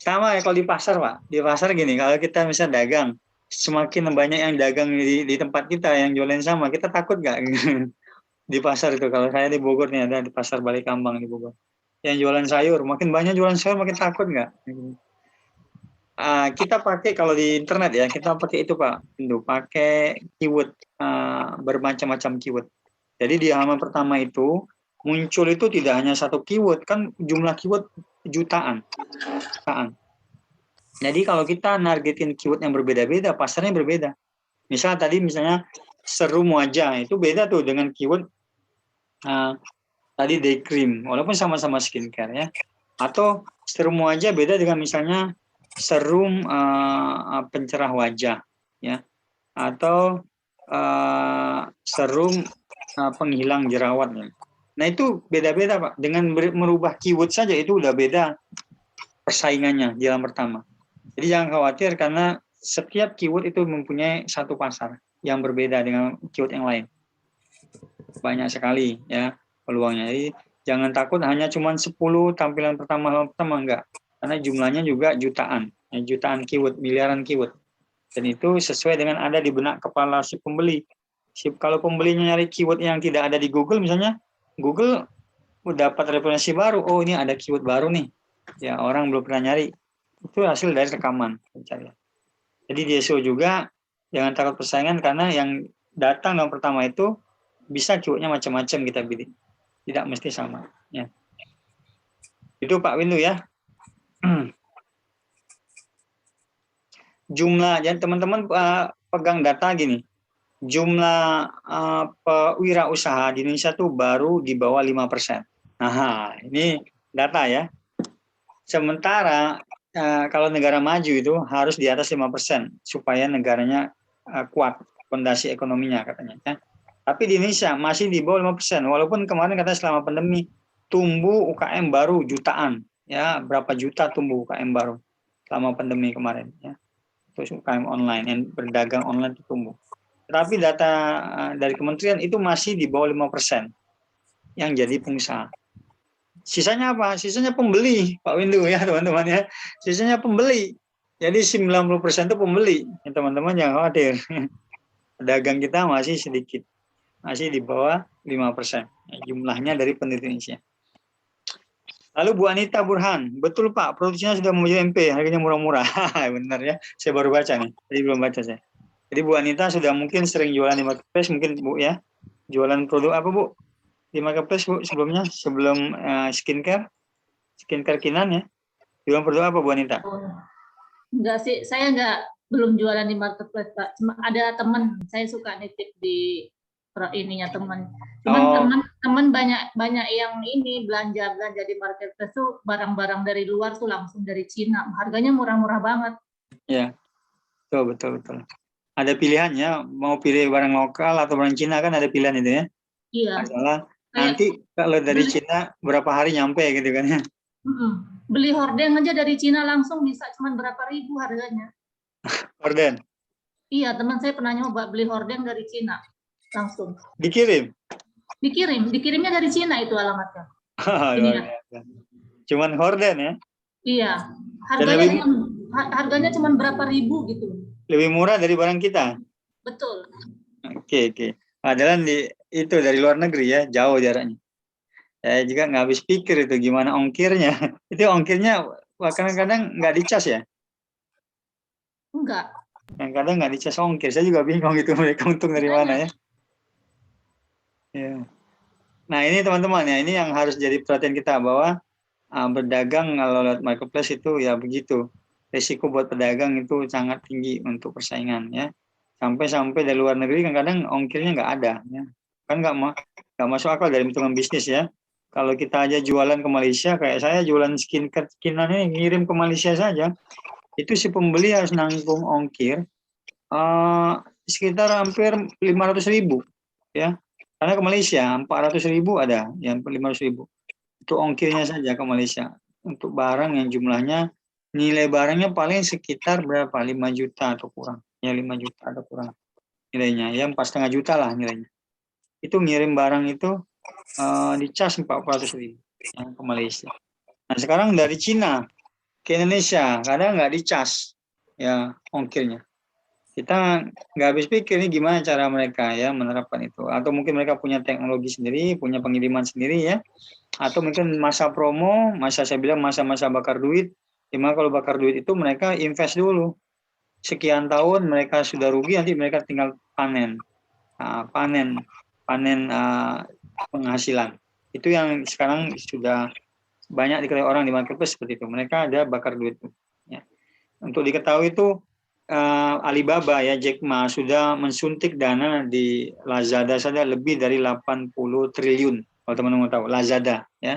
Sama ya kalau di pasar Pak. Di pasar gini, kalau kita misalnya dagang, semakin banyak yang dagang di tempat kita yang jualan sama, kita takut nggak di pasar itu? Kalau saya di Bogor nih ada di pasar Balikambang di Bogor, yang jualan sayur, makin banyak jualan sayur makin takut nggak? Kita pakai kalau di internet ya, kita pakai itu Pak, pakai keyword bermacam-macam keyword. Jadi di halaman pertama itu muncul itu tidak hanya satu keyword, kan jumlah keyword jutaan. Jadi kalau kita nargetin keyword yang berbeda-beda, pasarnya berbeda. Misalnya serum wajah, itu beda tuh dengan keyword tadi day cream, walaupun sama-sama skincare ya. Atau serum wajah beda dengan misalnya serum pencerah wajah ya. Atau serum penghilang jerawat ya. Nah itu beda-beda Pak. Dengan merubah keyword saja itu udah beda persaingannya di halaman pertama. Jadi jangan khawatir karena setiap keyword itu mempunyai satu pasar yang berbeda dengan keyword yang lain. Banyak sekali ya peluangnya. Jadi jangan takut hanya cuma 10 tampilan pertama enggak. Karena jumlahnya juga jutaan. Ya, jutaan keyword, miliaran keyword. Dan itu sesuai dengan ada di benak kepala si pembeli. Kalau pembelinya nyari keyword yang tidak ada di Google misalnya, Google dapat referensi baru. Oh ini ada keyword baru nih. Ya orang belum pernah nyari. Itu hasil dari rekaman pencarian. Jadi di SEO juga jangan takut persaingan karena yang datang yang pertama itu bisa keywordnya macam-macam kita pilih, tidak mesti sama. Ya. Itu Pak Windu ya. Jumlah, jadi teman-teman pegang data gini, jumlah pewirausaha di Indonesia tuh baru di bawah 5%. Nah ini data ya. Sementara kalau negara maju itu harus di atas 5% supaya negaranya kuat fondasi ekonominya katanya. Ya. Tapi di Indonesia masih di bawah 5%. Walaupun kemarin katanya selama pandemi tumbuh UKM baru jutaan, ya berapa juta tumbuh UKM baru selama pandemi kemarin. Ya. Terus UKM online yang berdagang online itu tumbuh. Tapi data dari kementerian itu masih di bawah 5% yang jadi pengusaha. Sisanya apa? Sisanya pembeli, Pak Windu ya teman-teman ya. Sisanya pembeli. Jadi 90% itu pembeli. Ya, teman-teman jangan khawatir. Pedagang kita masih sedikit. Masih di bawah 5%. Ya, jumlahnya dari penduduk Indonesia. Lalu Bu Anita Burhan, betul Pak, produksinya sudah menuju MP, harganya murah-murah. Benar ya, saya baru baca nih. Tadi belum baca saya. Jadi Bu Anita sudah mungkin sering jualan di marketplace, mungkin Bu ya. Jualan produk apa Bu? Di marketplace Bu sebelum skincare Kinan ya. Jualan produk apa Bu Anita? Enggak sih, saya belum jualan di marketplace Pak. Cuma ada teman, saya suka nitip di ininya teman. Cuman teman banyak yang ini belanja di marketplace tuh barang-barang dari luar tuh langsung dari Cina. Harganya murah-murah banget. Ya, betul. Ada pilihannya, mau pilih barang lokal atau barang Cina kan ada pilihan itu ya. Iya. Masalah nanti kalau dari Cina berapa hari nyampe gitu kan ya. Beli hordeng aja dari Cina langsung bisa cuma berapa ribu harganya. Horden Iya, teman saya pernah nyoba beli hordeng dari Cina langsung. dikirim. Dikirimnya dari Cina itu alamatnya. Luar biasa. Cuman horden ya. Iya, lebih- harganya cuma berapa ribu gitu. Lebih murah dari barang kita. Betul. Oke. Adalah itu dari luar negeri ya, jauh jaraknya. Saya juga nggak habis pikir itu gimana ongkirnya. Itu ongkirnya kadang-kadang nggak dicas ya. Enggak. Kadang nggak dicas ongkir. Saya juga bingung itu mereka untung dari mana ya. Ya. Nah ini teman-teman ya, ini yang harus jadi perhatian kita bahwa berdagang kalau lewat marketplace itu ya begitu. Risiko buat pedagang itu sangat tinggi untuk persaingan ya. Sampai dari luar negeri kadang-kadang ongkirnya nggak ada ya. Kan nggak masuk akal dari hitungan bisnis ya. Kalau kita aja jualan ke Malaysia, kayak saya jualan skincare ini ngirim ke Malaysia saja, itu si pembeli harus nanggung ongkir sekitar hampir 500.000 ya. Karena ke Malaysia 400.000 ada, yang 500.000 itu ongkirnya saja ke Malaysia untuk barang yang jumlahnya nilai barangnya paling sekitar berapa 5 juta atau kurang ya, 5 juta atau kurang nilainya ya, 4,5 juta lah nilainya. Itu ngirim barang itu dicas 400.000 ya, ke Malaysia. Nah sekarang dari Cina ke Indonesia kadang nggak dicas ya ongkirnya. Kita nggak habis pikir nih gimana cara mereka ya menerapkan itu, atau mungkin mereka punya teknologi sendiri, punya pengiriman sendiri ya, atau mungkin masa promo, saya bilang masa-masa bakar duit. Dimana kalau bakar duit itu mereka invest dulu sekian tahun, mereka sudah rugi, nanti mereka tinggal panen penghasilan. Itu yang sekarang sudah banyak diketahui orang di marketplace seperti itu. Mereka ada bakar duit ya. Untuk diketahui itu Alibaba ya, Jack Ma sudah mensuntik dana di Lazada saja lebih dari 80 triliun. Kalau teman-teman tahu Lazada ya.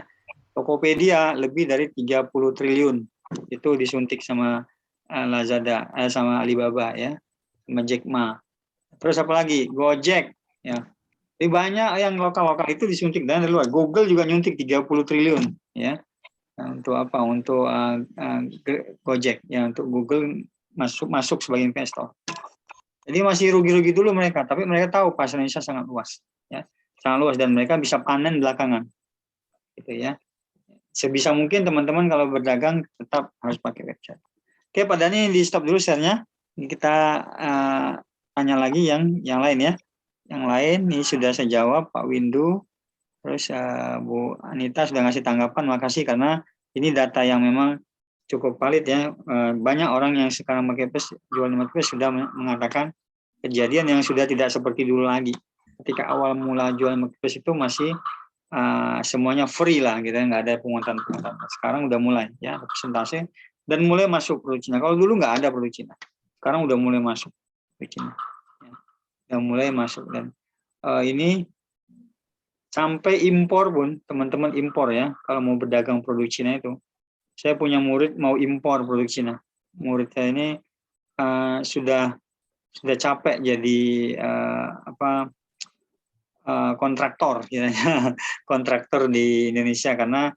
Tokopedia lebih dari 30 triliun. Itu disuntik sama Lazada sama Alibaba ya. Sama Jack Ma. Terus apa lagi? Gojek ya. Jadi banyak yang lokal-lokal itu disuntik dana dari luar. Google juga nyuntik 30 triliun ya. Untuk apa? Untuk Gojek ya, untuk Google masuk sebagai investor. Jadi masih rugi-rugi dulu mereka, tapi mereka tahu pasar Indonesia sangat luas, ya, sangat luas dan mereka bisa panen belakangan, gitu ya. Sebisa mungkin teman-teman kalau berdagang tetap harus pakai website. Oke, pada ini di stop dulu share-nya. Kita tanya lagi yang lain ya. Yang lain ini sudah saya jawab Pak Windu, terus Bu Anita sudah ngasih tanggapan, makasih karena ini data yang memang cukup valid ya. Banyak orang yang sekarang marketplace, jual marketplace sudah mengatakan kejadian yang sudah tidak seperti dulu lagi. Ketika awal mula jual marketplace itu masih semuanya free lah gitu, nggak ada pungutan. Sekarang udah mulai ya persentase dan mulai masuk produk Cina. Kalau dulu nggak ada produk Cina, sekarang udah mulai masuk produk Cina. Ya. Udah mulai masuk dan ini sampai impor pun teman-teman impor ya. Kalau mau berdagang produk Cina itu. Saya punya murid mau impor produk Cina. Murid saya ini sudah capek jadi kontraktor, ya. Kontraktor di Indonesia karena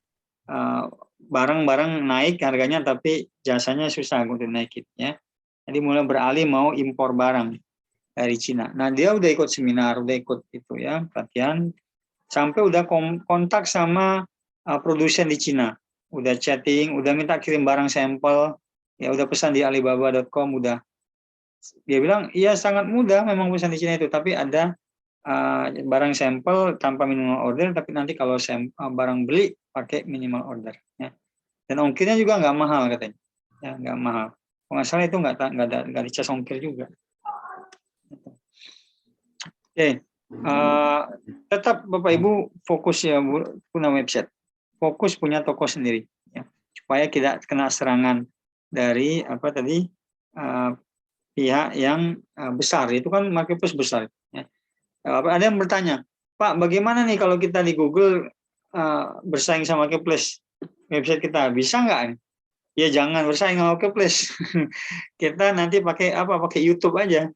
barang-barang naik harganya, tapi jasanya susah untuk naikin. Ya. Jadi mulai beralih mau impor barang dari Cina. Nah dia udah ikut seminar, udah ikut itu ya pelatihan, sampai udah kontak sama produsen di Cina. Udah chatting, udah minta kirim barang sampel, ya udah pesan di Alibaba.com, udah. Dia bilang, iya sangat mudah memang pesan di Cina itu, tapi ada barang sampel tanpa minimal order, tapi nanti kalau barang beli pakai minimal order. Ya. Dan ongkirnya juga nggak mahal katanya, ya nggak mahal. Kalau nggak salah itu nggak dicas ongkir juga. Oke, tetap Bapak Ibu fokus ya punya website. Fokus punya toko sendiri ya, supaya tidak kena serangan dari pihak yang besar. Itu kan marketplace besar ya. Ada yang bertanya, Pak bagaimana nih kalau kita di Google bersaing sama marketplace, website kita bisa nggak? Ya jangan bersaing sama marketplace. Kita nanti pakai YouTube aja.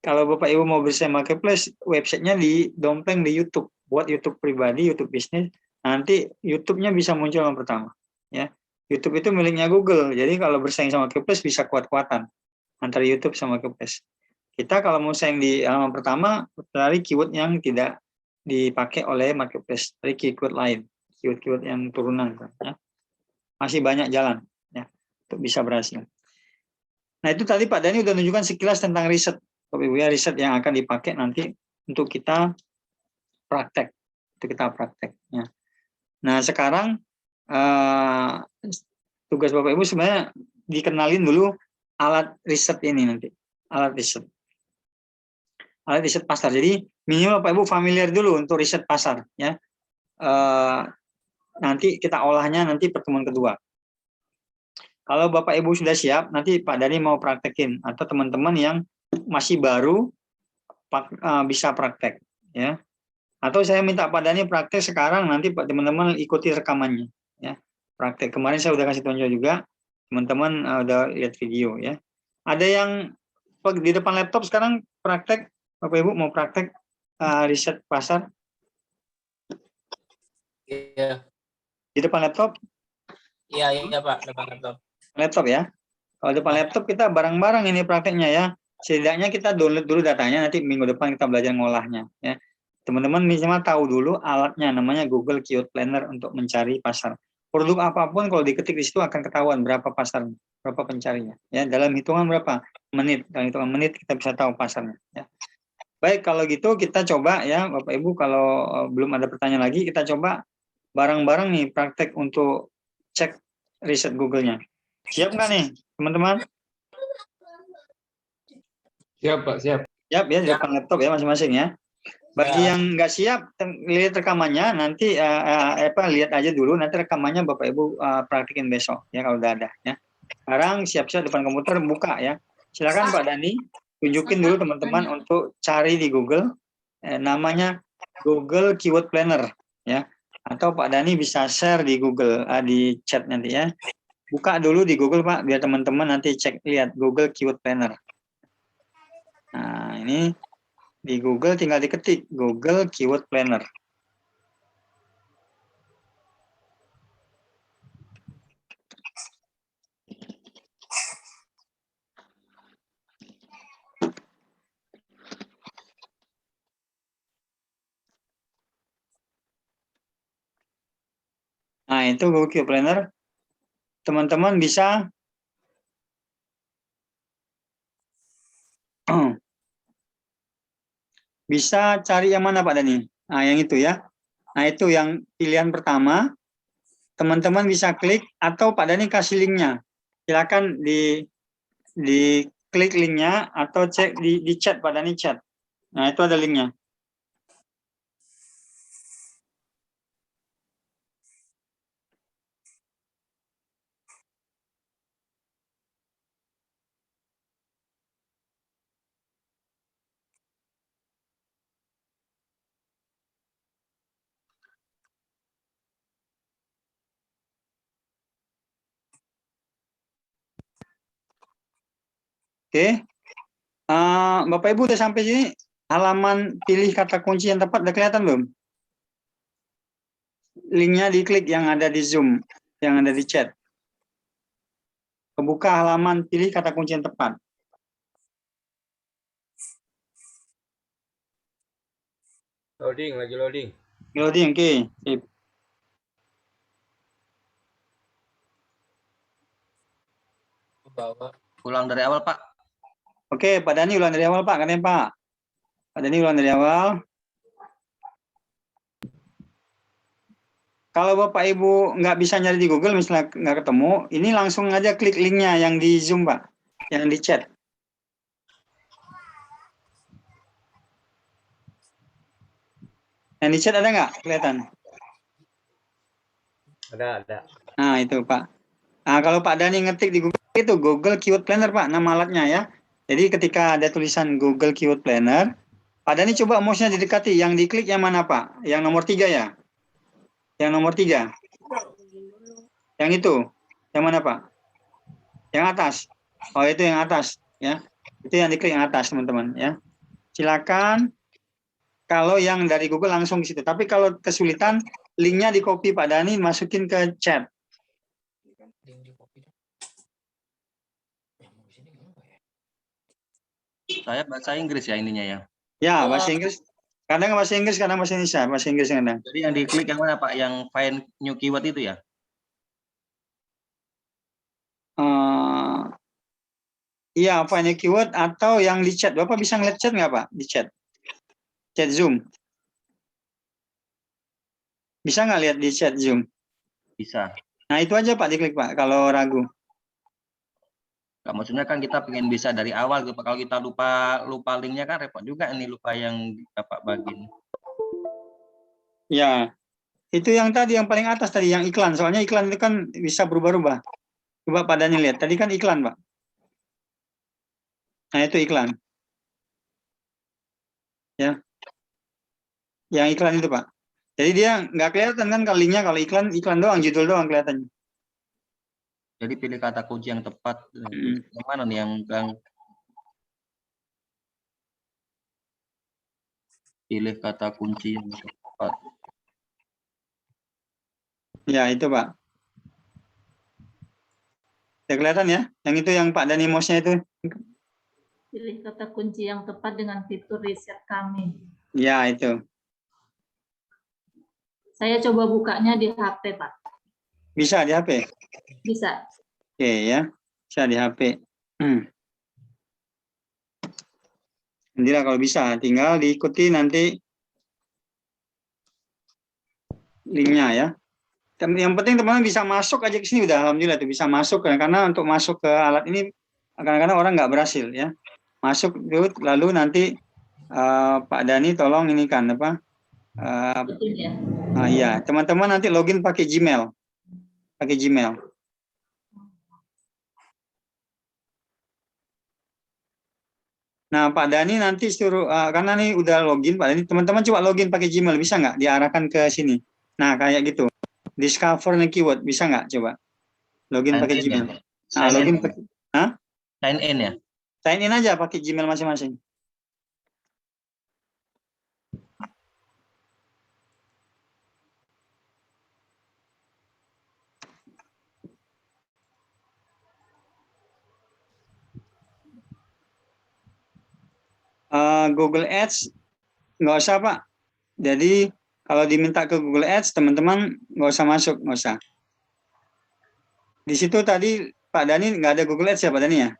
Kalau Bapak Ibu mau bersaing marketplace, websitenya didompleng di YouTube, buat YouTube pribadi, YouTube bisnis. Nanti YouTube-nya bisa muncul yang pertama, ya. YouTube itu miliknya Google. Jadi kalau bersaing sama Marketplace bisa kuat-kuatan antara YouTube sama Marketplace. Kita kalau mau saing di halaman pertama, cari keyword yang tidak dipakai oleh Marketplace, cari keyword lain, keyword yang turunan. Ya. Masih banyak jalan ya untuk bisa berhasil. Nah itu tadi Pak Dhani udah menunjukkan sekilas tentang riset, Bapak Ibu ya, riset yang akan dipakai nanti untuk kita praktek, ya. Nah sekarang tugas Bapak Ibu sebenarnya dikenalin dulu alat riset ini nanti, alat riset pasar. Jadi minimal Bapak Ibu familiar dulu untuk riset pasar ya. Nanti kita olahnya nanti pertemuan kedua. Kalau Bapak Ibu sudah siap, nanti Pak Dhani mau praktekin atau teman-teman yang masih baru bisa praktek ya. Atau saya minta Pak Dhani praktek sekarang, nanti Pak teman-teman ikuti rekamannya ya. Praktek kemarin saya udah kasih tunjuk juga, teman-teman udah lihat video ya. Ada yang di depan laptop sekarang praktek, Bapak Ibu mau praktek riset pasar? Iya. Di depan laptop? Iya Pak, depan laptop. Laptop ya. Kalau depan laptop kita bareng-bareng ini prakteknya ya. Setidaknya kita download dulu datanya, nanti minggu depan kita belajar ngolahnya ya. Teman-teman minimal tahu dulu alatnya, namanya Google Keyword Planner untuk mencari pasar. Produk apapun kalau diketik di situ akan ketahuan berapa pasar, berapa pencarinya ya. Dalam hitungan berapa menit, dalam hitungan menit kita bisa tahu pasarnya ya. Baik, kalau gitu kita coba ya Bapak Ibu, kalau belum ada pertanyaan lagi, kita coba bareng-bareng nih praktek untuk cek riset Google-nya. Siap nggak nih, teman-teman? Siap, Pak, siap. Siap ya, di depan laptop ya masing-masing ya. Bagi yang nggak siap, lihat rekamannya, nanti lihat aja dulu, nanti rekamannya Bapak Ibu praktikin besok ya kalau udah ada ya. Sekarang siap-siap depan komputer, buka ya. Silakan Pak Dhani, tunjukin dulu teman-teman untuk cari di Google, namanya Google Keyword Planner ya. Atau Pak Dhani bisa share di Google, di chat nanti ya. Buka dulu di Google Pak, biar teman-teman nanti cek lihat Google Keyword Planner. Nah ini di Google tinggal diketik Google Keyword Planner. Nah itu Google Keyword Planner. Teman-teman bisa bisa cari yang mana Pak Dhani? Nah yang itu ya. Nah itu yang pilihan pertama. Teman-teman bisa klik atau Pak Dhani kasih linknya. Silakan di klik linknya atau cek di chat Pak Dhani chat. Nah itu ada linknya. Oke, Bapak Ibu udah sampai sini, halaman pilih kata kunci yang tepat udah kelihatan belum? Linknya diklik yang ada di Zoom, yang ada di chat. Kebuka halaman pilih kata kunci yang tepat. Loading, lagi loading. Loading, oke. Sip. Ulang dari awal, Pak. Oke, Pak Dhani ulang dari awal Pak, katanya Pak. Pak Dhani ulang dari awal. Kalau Bapak Ibu nggak bisa nyari di Google, misalnya nggak ketemu, ini langsung aja klik linknya yang di Zoom Pak, yang di chat. Yang di chat ada nggak kelihatan? Ada. Nah itu Pak. Nah kalau Pak Dhani ngetik di Google itu Google Keyword Planner Pak, nama alatnya ya. Jadi ketika ada tulisan Google Keyword Planner, Pak Dhani coba mouse-nya didekati, yang diklik yang mana Pak? Yang nomor 3 ya? Yang nomor 3? Yang itu? Yang mana Pak? Yang atas? Oh itu yang atas ya. Itu yang diklik yang atas teman-teman ya. Silakan kalau yang dari Google langsung ke situ. Tapi kalau kesulitan, linknya di copy Pak Dhani, masukin ke chat. saya bahasa Inggris ya ininya ya. Ya, bahasa Inggris. Kadang bahasa Inggris, kadang bahasa Indonesia. Bahasa Inggris kadang. Jadi yang diklik yang mana Pak? Yang find new keyword itu ya? Iya, find a keyword atau yang di chat. Bapak bisa ngeliat chat nggak Pak? Di chat. Chat Zoom. Bisa nggak lihat di chat Zoom? Bisa. Nah, itu aja Pak diklik Pak, kalau ragu. Nggak, maksudnya kan kita pengen bisa dari awal gitu Pak. Kalau kita lupa linknya kan repot juga ini, lupa yang Bapak bagi. Ya, itu yang tadi, yang paling atas tadi, yang iklan. Soalnya iklan itu kan bisa berubah-ubah. Coba padanya lihat. Tadi kan iklan Pak. Nah, itu iklan. Ya. Yang iklan itu Pak. Jadi dia nggak kelihatan kan kalau linknya, kalau iklan doang, judul doang kelihatannya. Jadi pilih kata kunci yang tepat. Yang mana nih yang pilih kata kunci yang tepat. Ya, itu Pak. Udah kelihatan ya? Yang itu yang Pak Dani mouse-nya itu. Pilih kata kunci yang tepat dengan fitur riset kami. Ya, itu. Saya coba bukanya di HP, Pak. Bisa di HP? Bisa. Oke ya, bisa di HP. Nantilah kalau bisa, tinggal diikuti nanti linknya ya. Yang penting teman-teman bisa masuk aja ke sini udah, alhamdulillah tuh bisa masuk, karena untuk masuk ke alat ini kadang-kadang orang nggak berhasil ya. Masuk dulu, lalu nanti Pak Dani tolong ini kan apa? Iya, teman-teman nanti login pakai Gmail, Nah, Pak Dani nanti suruh, karena nih udah login, Pak Dani, teman-teman coba login pakai Gmail, bisa nggak diarahkan ke sini? Nah, kayak gitu. Discover nih keyword, bisa nggak coba? Login pakai Gmail. Nah, login pakai, sign in ya? Sign in aja pakai Gmail masing-masing. Google Ads nggak usah Pak. Jadi kalau diminta ke Google Ads, teman-teman nggak usah masuk, nggak usah. Di situ tadi Pak Dani nggak ada Google Ads ya Pak Dani ya?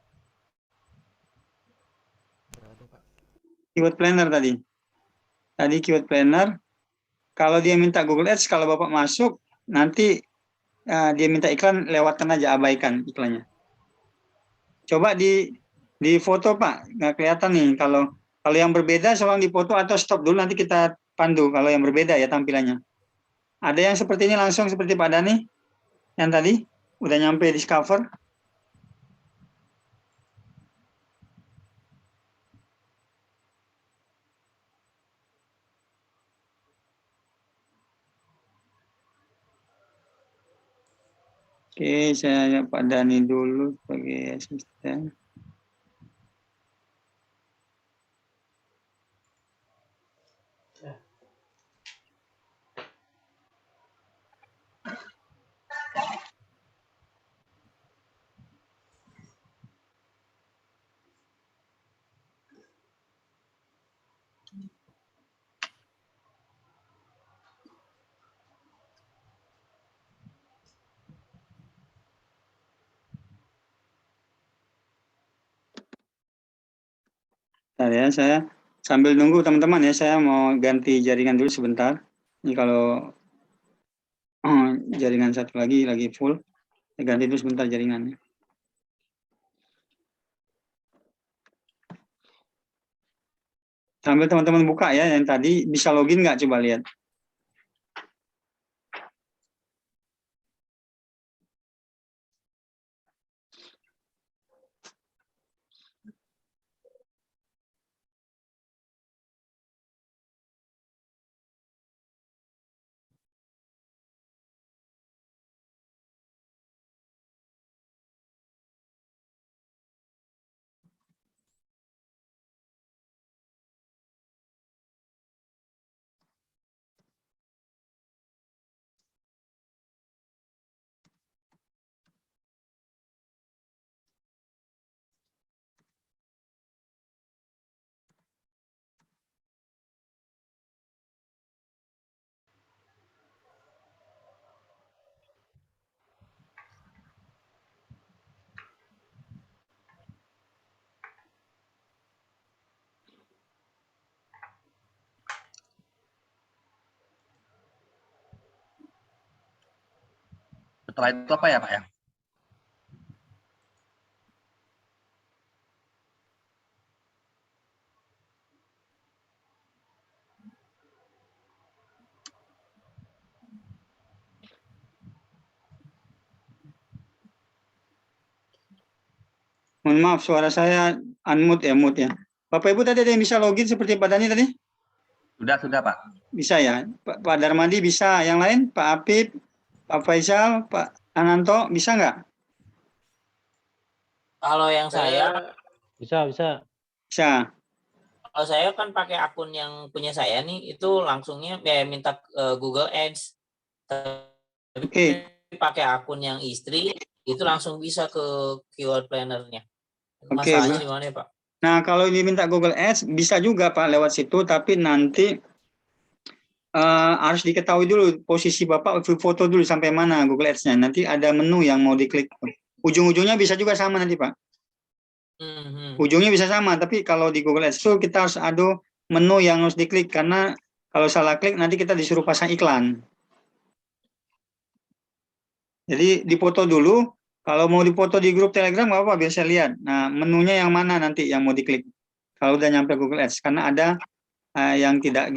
Keyword Planner tadi. Tadi Keyword Planner. Kalau dia minta Google Ads, kalau Bapak masuk, nanti dia minta iklan, lewatkan aja, abaikan iklannya. Coba di foto Pak, nggak kelihatan nih. Kalau yang berbeda, seorang di foto atau stop dulu, nanti kita pandu kalau yang berbeda ya tampilannya. Ada yang seperti ini langsung seperti Pak Dani, yang tadi, udah nyampe discover. Oke, saya Pak Dani dulu sebagai asisten. Bentar ya, saya sambil nunggu teman-teman ya, saya mau ganti jaringan dulu sebentar. Ini kalau jaringan satu lagi full, saya ganti dulu sebentar jaringannya. Sambil teman-teman buka ya, yang tadi bisa login nggak, coba lihat. Setelah itu apa ya Pak ya? Mohon maaf, suara saya unmute ya, mute ya. Bapak Ibu tadi ada yang bisa login seperti Pak Dani tadi? Sudah Pak. Bisa ya? Pak Darmadi bisa, yang lain? Pak Apip, Pak Faisal, Pak Ananto, bisa nggak? Kalau yang saya, Bisa. Bisa. kalau saya kan pakai akun yang punya saya nih, itu langsungnya minta Google Ads. Tapi Oke. pakai akun yang istri, itu langsung bisa ke keyword planner-nya. Oke, Masalahnya Bu. di mana ya, Pak? Nah, kalau ini minta Google Ads, bisa juga Pak lewat situ, tapi nanti harus diketahui dulu posisi Bapak foto dulu sampai mana Google Ads-nya. Nanti ada menu yang mau diklik. Ujung-ujungnya bisa juga sama nanti Pak. Ujungnya bisa sama, tapi kalau di Google Ads itu kita harus ada menu yang harus diklik, karena kalau salah klik nanti kita disuruh pasang iklan. Jadi dipoto dulu, kalau mau dipoto di grup Telegram nggak apa-apa, biar saya lihat. Nah, menunya yang mana nanti yang mau diklik. Kalau udah nyampe Google Ads, karena ada yang tidak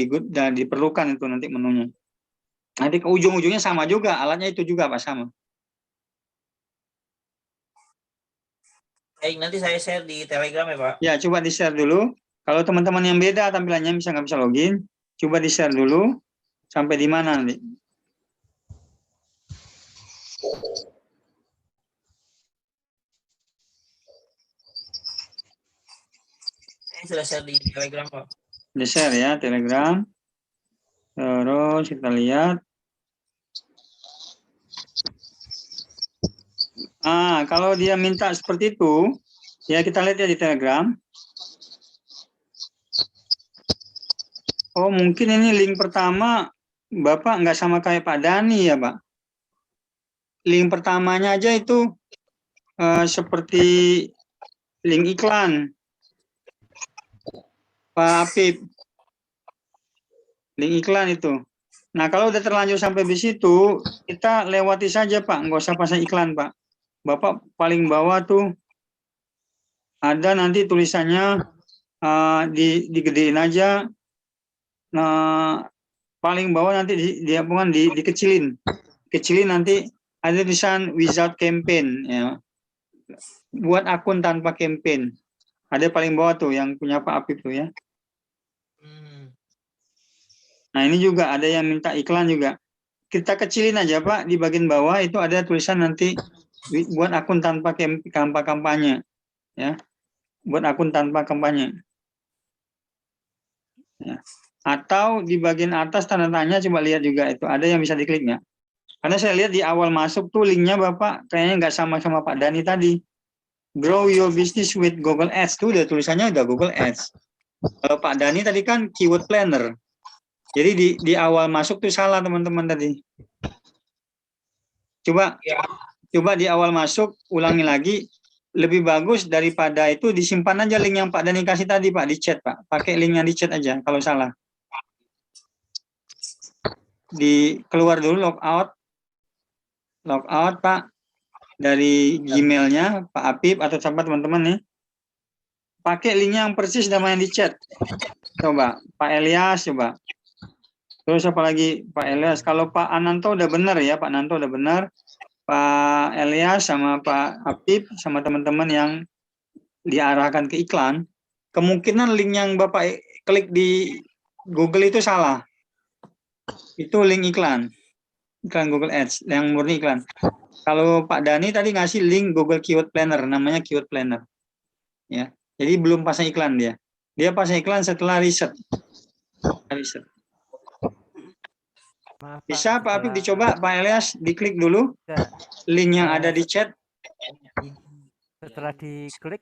diperlukan itu nanti menunya. Nanti ke ujung-ujungnya sama juga, alatnya itu juga Pak, sama. Baik, nanti saya share di Telegram ya, Pak. Ya, coba di-share dulu. Kalau teman-teman yang beda tampilannya nggak bisa login, coba di-share dulu sampai di mana nanti. Saya sudah share di Telegram, Pak. Di-share ya, Telegram. Terus kita lihat. Kalau dia minta seperti itu, ya kita lihat ya di Telegram. Oh, mungkin ini link pertama Bapak nggak sama kayak Pak Dani ya, Pak. Link pertamanya aja itu seperti link iklan. Pak Apip. Link iklan itu. Nah, kalau udah terlanjur sampai di situ, kita lewati saja, Pak. Nggak usah pasang iklan, Pak. Bapak paling bawah tuh ada nanti tulisannya digedein aja. Nah, paling bawah nanti dikecilin. Kecilin nanti ada tulisan without campaign ya. Buat akun tanpa campaign. Ada paling bawah tuh yang punya Pak Apip tuh ya. Nah, ini juga ada yang minta iklan juga. Kita kecilin aja Pak, di bagian bawah itu ada tulisan nanti buat akun tanpa kampanye ya. Buat akun tanpa kampanye. Ya. Atau di bagian atas tanda tanya, coba lihat juga itu ada yang bisa diklik nggak? Karena saya lihat di awal masuk tuh linknya Bapak kayaknya nggak sama Pak Dani tadi. Grow your business with Google Ads tuh udah tulisannya udah Google Ads. Kalau Pak Dani tadi kan keyword planner. Jadi di awal masuk tuh salah teman-teman tadi. Coba di awal masuk ulangi lagi. Lebih bagus daripada itu disimpan aja link yang Pak Dani kasih tadi Pak di chat Pak. Pakai linknya di chat aja kalau salah. Keluar dulu logout Pak dari Gmailnya Pak Apip atau siapa teman-teman nih. Pakai linknya yang persis sama yang di chat. Coba Pak Elias coba. Terus apa lagi Pak Elias? Kalau Pak Ananto udah benar ya, Pak Ananto udah benar. Pak Elias sama Pak Apip sama teman-teman yang diarahkan ke iklan, kemungkinan link yang Bapak klik di Google itu salah. Itu link iklan Google Ads yang murni iklan. Kalau Pak Dani tadi ngasih link Google Keyword Planner, namanya Keyword Planner. Ya, jadi belum pasang iklan dia. Dia pasang iklan setelah riset. Maaf, Bisa Pak Apip dicoba, Pak Elias diklik dulu link yang ada di chat. Setelah diklik,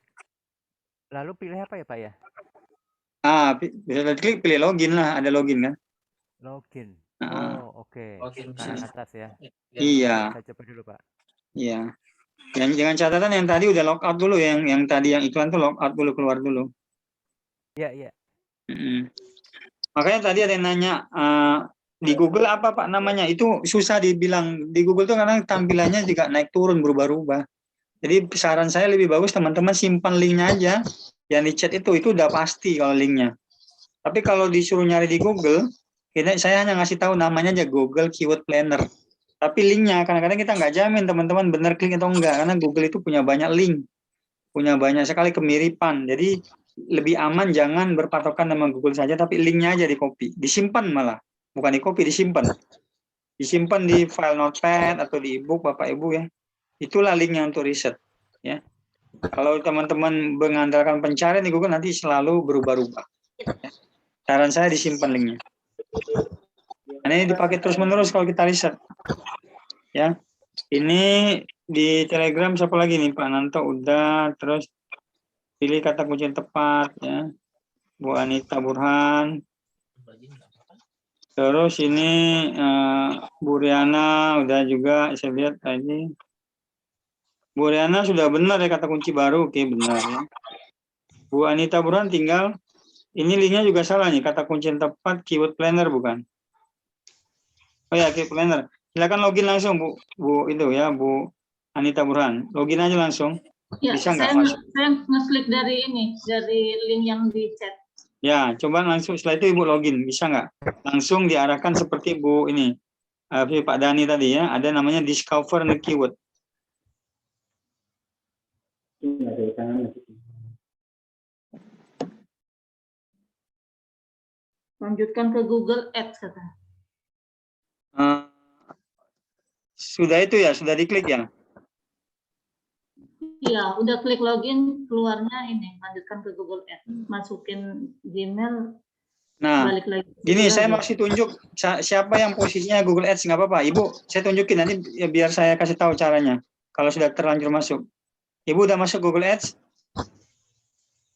lalu pilih apa ya Pak ya? Bisa diklik pilih login lah, ada login kan? Login. Oh, oke. Login Atas ya. Iya. Saya coba dulu Pak. Iya. Jangan catatan yang tadi udah logout dulu, yang tadi yang iklan tuh logout dulu, keluar dulu. Iya. Makanya tadi ada yang nanya Di Google apa Pak namanya? Itu susah dibilang. Di Google tuh kadang tampilannya juga naik turun berubah-ubah. Jadi saran saya lebih bagus teman-teman simpan linknya aja. Yang di chat itu udah pasti kalau linknya. Tapi kalau disuruh nyari di Google, saya hanya ngasih tahu namanya aja Google Keyword Planner. Tapi linknya kadang-kadang kita nggak jamin teman-teman benar klik atau enggak, karena Google itu punya banyak link, punya banyak sekali kemiripan. Jadi lebih aman jangan berpatokan sama Google saja, tapi linknya aja di copy, disimpan malah, bukan di copy, disimpan di file notepad atau di ebook Bapak Ibu ya. Itulah linknya untuk riset ya. Kalau teman-teman mengandalkan pencarian di Google nanti selalu berubah-ubah. Saran saya disimpan linknya. Ini dipakai terus-menerus kalau kita riset. Ya. Ini di Telegram siapa lagi nih Pak Nanto udah, terus pilih kata kunci yang tepat ya. Bu Anita Burhan. Terus ini Bu Riana udah juga saya lihat tadi. Bu Riana sudah benar ya kata kunci baru, oke benar ya. Bu Anita Burhan tinggal ini linknya juga salah nih, kata kunci yang tepat keyword planner bukan? Oh ya, keyword planner. Silakan login langsung Bu itu ya, Bu Anita Burhan. Login aja langsung. Ya, Bisa nggak saya masuk? saya nge-klik dari link yang di chat. Ya, coba langsung setelah itu Ibu login, bisa nggak? Langsung diarahkan seperti Bu ini, Pak Dani tadi ya, ada namanya discover the keyword. Lanjutkan ke Google Ads kata. Sudah itu ya, sudah diklik ya? Iya, udah klik login, keluarnya ini, lanjutkan ke Google Ads. Masukin Gmail, Nah, balik lagi. gini saya masih tunjuk siapa yang posisinya Google Ads, nggak apa-apa. Ibu, saya tunjukin nanti ya, biar saya kasih tahu caranya. Kalau sudah terlanjur masuk. Ibu udah masuk Google Ads?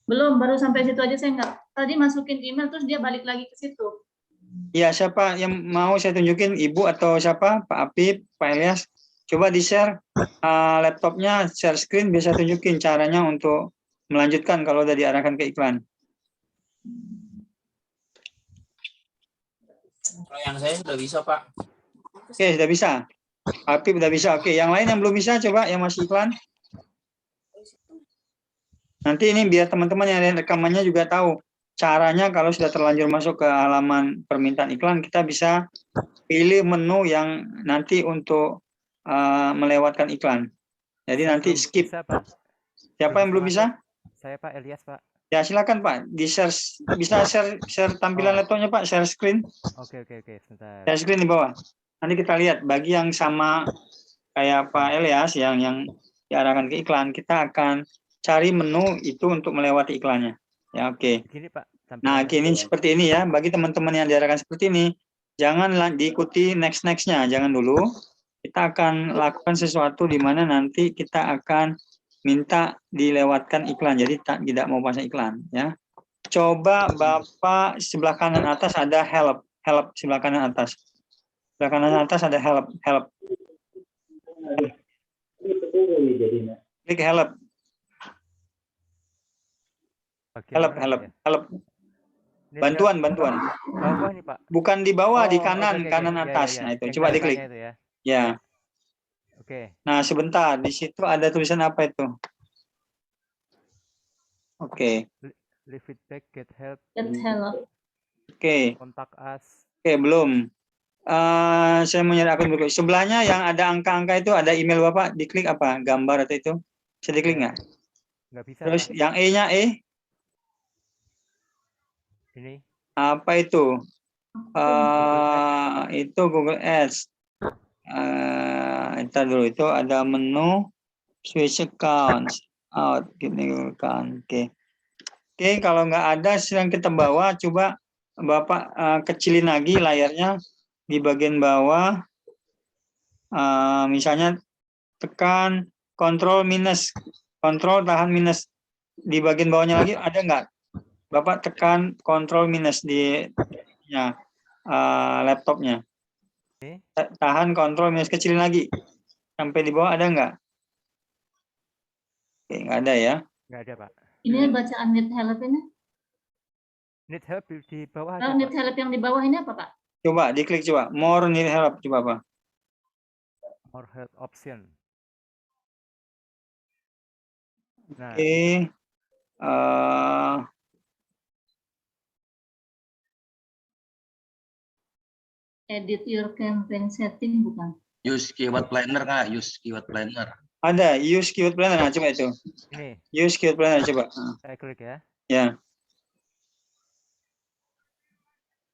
Belum, baru sampai situ aja saya nggak. Tadi masukin email, terus dia balik lagi ke situ. Ya, siapa yang mau saya tunjukin? Ibu atau siapa? Pak Apip, Pak Elias? Coba di-share laptopnya, share screen, bisa tunjukin caranya untuk melanjutkan kalau udah diarahkan ke iklan. Kalau yang saya sudah bisa, Pak. Oke, sudah bisa. Apip udah bisa. Oke, yang lain yang belum bisa, coba yang masih iklan. Nanti ini biar teman-teman yang lihat rekamannya juga tahu caranya kalau sudah terlanjur masuk ke halaman permintaan iklan, kita bisa pilih menu yang nanti untuk melewatkan iklan. Jadi nanti skip. Bisa, Pak. Siapa yang belum bisa? Saya Pak Elias, Pak. Ya silakan Pak, di-share, bisa share tampilan laptopnya Pak, share screen. Oke, sebentar. Share screen di bawah. Nanti kita lihat bagi yang sama kayak Pak Elias yang diarahkan ke iklan, kita akan cari menu itu untuk melewati iklannya. Ya oke. Gini Pak. Nah gini seperti ini ya, bagi teman-teman yang diarahkan seperti ini, jangan diikuti next-nya, jangan dulu. Kita akan lakukan sesuatu di mana nanti kita akan minta dilewatkan iklan, jadi tidak mau pasang iklan ya. Coba Bapak sebelah kanan atas ada help sebelah kanan atas. Sebelah kanan atas ada help. Klik help. Help. Bantuan. Bawah nih Pak. Bukan di bawah, di kanan okay. atas. Ya. Nah itu coba diklik. Ya. Oke. Nah sebentar, di situ ada tulisan apa itu? Oke. Leave feedback, get help. Oke. Kontak us. Oke, belum. Saya mau nyari akun berikut. Sebelahnya yang ada angka-angka itu ada email Bapak, diklik apa? Gambar atau itu? Bisa diklik nggak? Nggak bisa. Terus Pak. yang E-nya E? Ini. Apa itu? Itu Google Ads. Ntar dulu, itu ada menu switch accounts out gini kan. Oke, kalau nggak ada yang kita bawa, coba Bapak kecilin lagi layarnya di bagian bawah. Misalnya tekan kontrol minus, kontrol tahan minus di bagian bawahnya lagi, ada nggak? Bapak tekan kontrol minus di laptopnya. Tahan kontrol minus, kecilin lagi sampai di bawah, ada nggak? Oke, nggak ada ya? Nggak ada Pak. Ini bacaan need help ini? Need help di bawah. Need help yang di bawah ini apa Pak? Coba diklik coba. More need help coba apa? More help option. Nah, Oke. Edit your campaign setting bukan? Use keyword planner kak, use keyword planner. Ada use keyword planner. Nah, coba itu. ini Use keyword planner coba. Nah, saya klik ya. ya.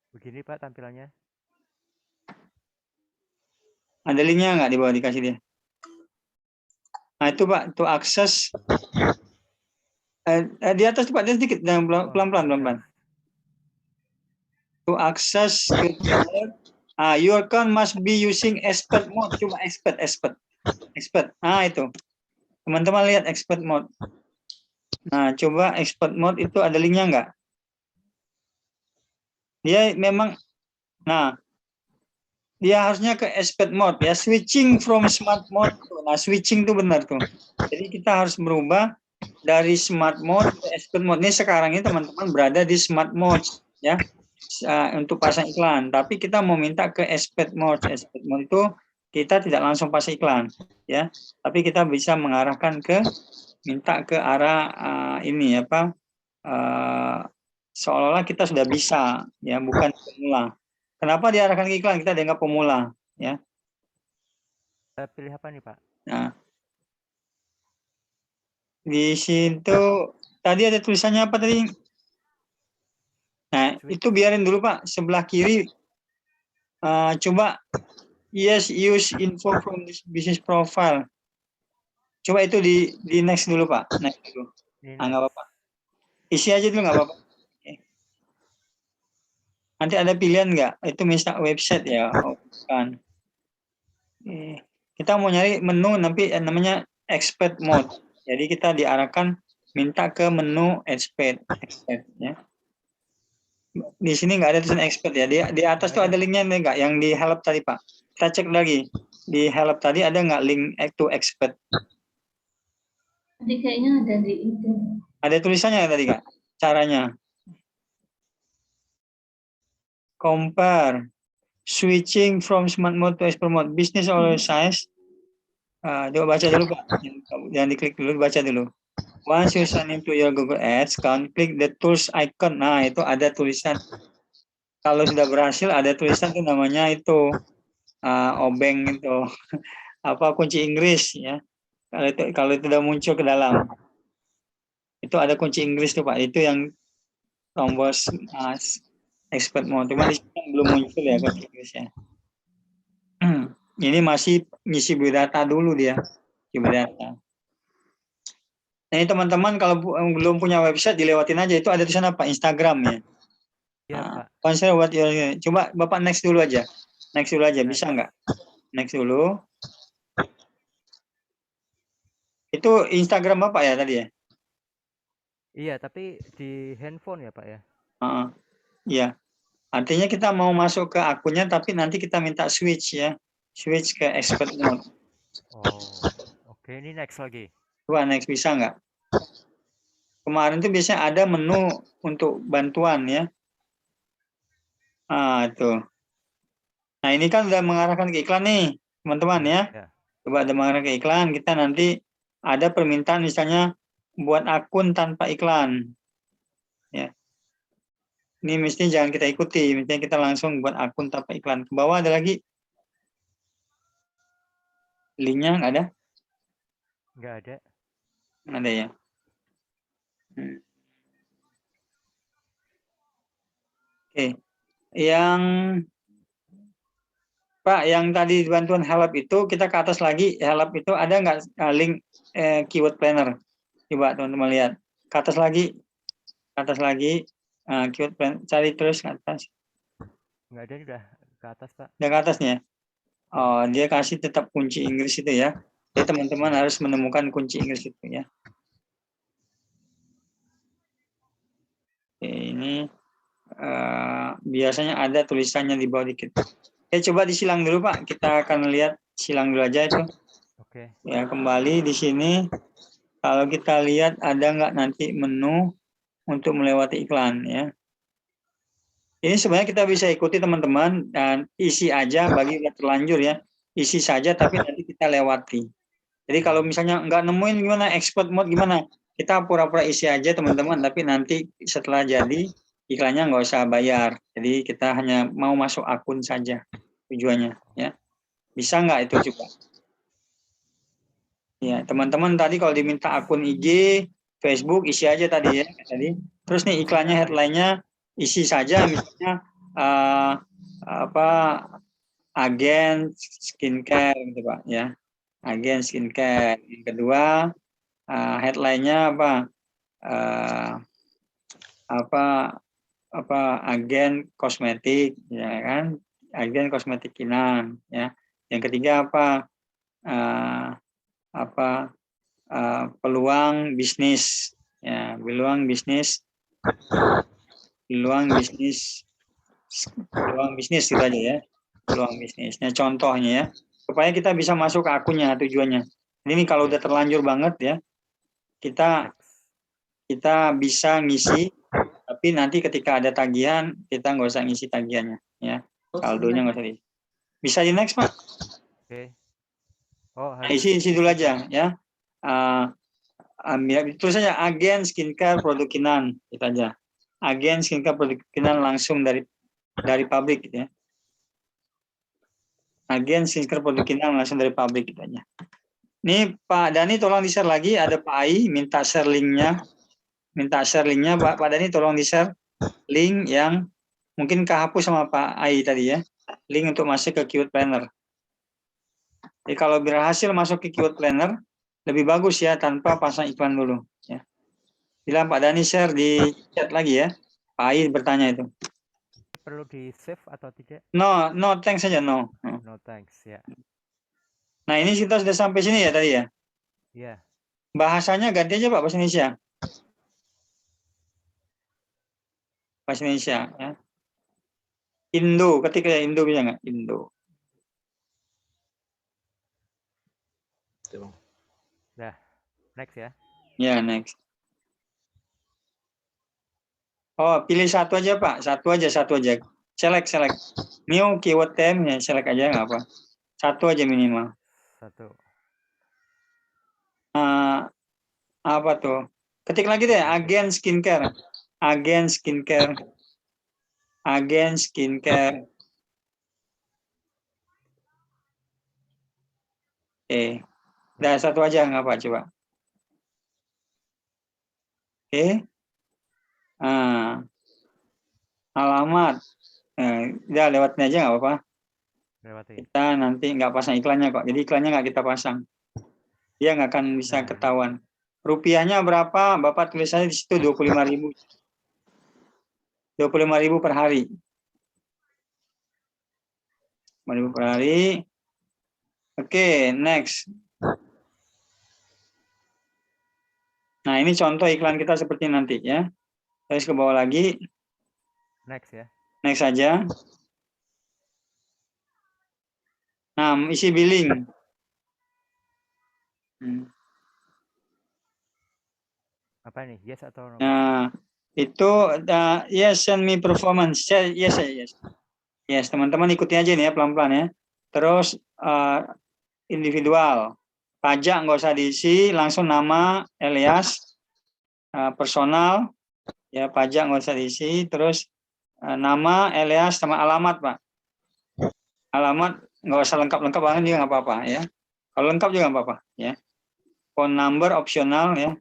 Begini Pak tampilannya. Ada linknya nggak di bawah dikasih dia? Nah itu Pak, to akses di atas tuh Pak, dia sedikit, pelan-pelan. To access your account must be using expert mode. Coba expert. Nah itu, teman-teman lihat expert mode. Nah coba expert mode itu ada linknya nggak? Dia memang, nah dia harusnya ke expert mode ya, switching from smart mode. Nah switching itu benar tuh. Jadi kita harus berubah dari smart mode ke expert mode. Ini sekarang ini teman-teman berada di smart mode ya, untuk pasang iklan. Tapi kita mau minta ke expert mode. Expert mode itu kita tidak langsung pasang iklan ya, tapi kita bisa mengarahkan ke minta ke arah ini apa, seolah-olah kita sudah bisa ya, bukan pemula. Kenapa diarahkan ke iklan? Kita dianggap pemula ya. Saya pilih apa nih Pak? Nah, di situ tadi ada tulisannya apa tadi? Nah, itu biarin dulu Pak. Sebelah kiri, coba yes, use info from this business profile. Coba itu di next dulu Pak. Next dulu. Nggak apa-apa. Isi aja dulu nggak apa-apa. Nanti ada pilihan nggak? Itu misalnya website ya, oh, bukan. Kita mau nyari menu nanti namanya expert mode. Jadi kita diarahkan minta ke menu expert ya. Di sini nggak ada tulisan expert ya. Di atas tuh ada linknya nih nggak? Yang di help tadi Pak. Kita cek lagi. Di help tadi ada nggak link to expert? Tadi kayaknya ada di itu. Ada tulisannya tadi Kak? Caranya. Compare. Switching from smart mode to expert mode. Business or size. Coba baca dulu Pak. Jangan diklik dulu, baca dulu. Once you sign into your Google Ads account, klik the tools icon. Nah, itu ada tulisan. Kalau sudah berhasil, ada tulisan itu namanya itu obeng itu. Apa kunci Inggris ya. Kalau itu sudah muncul ke dalam. Itu ada kunci Inggris tuh Pak. Itu yang tombol expert mode. Cuma di sini belum muncul ya kunci Inggrisnya. Ini masih ngisi biodata dulu dia. Biodata. Nah ini teman-teman kalau belum punya website dilewatin aja, itu ada tulisan apa? Instagram ya. Iya Pak. Konser buat coba Bapak next dulu aja. Next dulu aja, bisa nggak? Next dulu. Itu Instagram Bapak ya tadi ya? Iya, tapi di handphone ya Pak ya? Iya. Artinya kita mau masuk ke akunnya tapi nanti kita minta switch ya. Switch ke expert mode. Oh, oke, ini next lagi. Coba next, bisa nggak? Kemarin tuh biasanya ada menu untuk bantuan ya. Tuh. Nah ini kan udah mengarahkan ke iklan nih, teman-teman ya. Coba ada mengarahkan ke iklan, kita nanti ada permintaan misalnya buat akun tanpa iklan. Ya. Ini mesti jangan kita ikuti, misalnya kita langsung buat akun tanpa iklan. Ke bawah ada lagi. Linknya nggak ada? Nggak ada. Ada ya. Oke. Yang Pak, yang tadi bantuan help itu kita ke atas lagi, help itu ada nggak link keyword planner? Coba teman-teman lihat. Ke atas lagi. Keyword planner, cari terus ke atas. Nggak ada, udah ke atas Pak. Udah ke atasnya? Oh, dia kasih tetap kunci Inggris itu ya. Jadi teman-teman harus menemukan kunci Inggris itu ya. Oke, ini biasanya ada tulisannya di bawah dikit. Coba disilang dulu Pak, kita akan lihat, silang dulu aja itu. Oke. Ya, kembali di sini. Kalau kita lihat ada nggak nanti menu untuk melewati iklan ya. Ini sebenarnya kita bisa ikuti teman-teman dan isi aja bagi yang terlanjur ya. Isi saja tapi nanti kita lewati. Jadi kalau misalnya nggak nemuin gimana export mode gimana? Kita pura-pura isi aja teman-teman tapi nanti setelah jadi iklannya nggak usah bayar. Jadi kita hanya mau masuk akun saja tujuannya ya. Bisa nggak itu coba? Ya, teman-teman tadi kalau diminta akun IG, Facebook isi aja tadi ya tadi. Terus nih iklannya headline-nya isi saja misalnya agen skincare gitu Pak ya. Agen skincare. Yang kedua headline-nya agen kosmetik ya kan. Agen kosmetik Kinan ya. Yang ketiga peluang bisnis ya, peluang bisnis gitu aja ya, peluang bisnisnya contohnya ya, supaya kita bisa masuk ke akunnya tujuannya. Ini kalau udah terlanjur banget ya, kita bisa ngisi, tapi nanti ketika ada tagihan kita nggak usah ngisi tagihannya ya, saldonya nggak usah diisi. Bisa di next Pak. Oke. Oh, Nah, isi dulu aja ya. Terus saja agen skincare produk Kinan, itu aja. Agen skincare produk Kinan langsung dari pabrik gitu ya. Agen skincare produk Kinan langsung dari pabrik gitu aja. Ini Pak Dani tolong di-share lagi, ada Pak Ai minta share linknya. Pak Dani tolong di-share link yang mungkin kehapus sama Pak Ai tadi ya. Link untuk masuk ke Keyword Planner. Jadi kalau berhasil masuk ke Keyword Planner, lebih bagus ya tanpa pasang iklan dulu. Ya. Bilang Pak Dani share di chat lagi ya. Pak Ai bertanya itu. Perlu di save atau tidak? No thanks saja no. No thanks ya. Nah ini kita sudah sampai sini ya tadi ya. Iya. Bahasanya ganti aja Pak bahasa Indonesia. Bahasa Indonesia ya. Indo, ketika ya Indo bisa nggak? Indo. Nah, next ya. Ya, next. Oh, pilih satu aja, Pak. Satu aja. Select. New keyword term, ya select aja, nggak apa. Satu aja minimal. Satu. Apa tuh? Ketik lagi deh, agen skincare. Dah satu aja, nggak apa, coba. Alamat. Udah lewatin aja nggak apa-apa. Kita nanti nggak pasang iklannya kok. Jadi iklannya nggak kita pasang. Dia nggak akan bisa ketahuan. Rupiahnya berapa? Bapak tulis aja di situ 25.000. 25.000 per hari. 25.000 per hari. Oke, next. Nah, ini contoh iklan kita seperti nanti ya. Terus ke bawah lagi. Next ya. Next saja. Nah, isi billing. Apa nih? Yes atau no? Nah, itu yes, send me performance. Yes. Yes, teman-teman ikuti aja nih ya pelan-pelan ya. Terus individual. Pajak nggak usah diisi, langsung nama alias, personal, ya pajak nggak usah diisi. Terus nama alias sama alamat Pak. Alamat nggak usah lengkap banget juga nggak apa-apa ya. Kalau lengkap juga nggak apa-apa ya. Phone number opsional ya.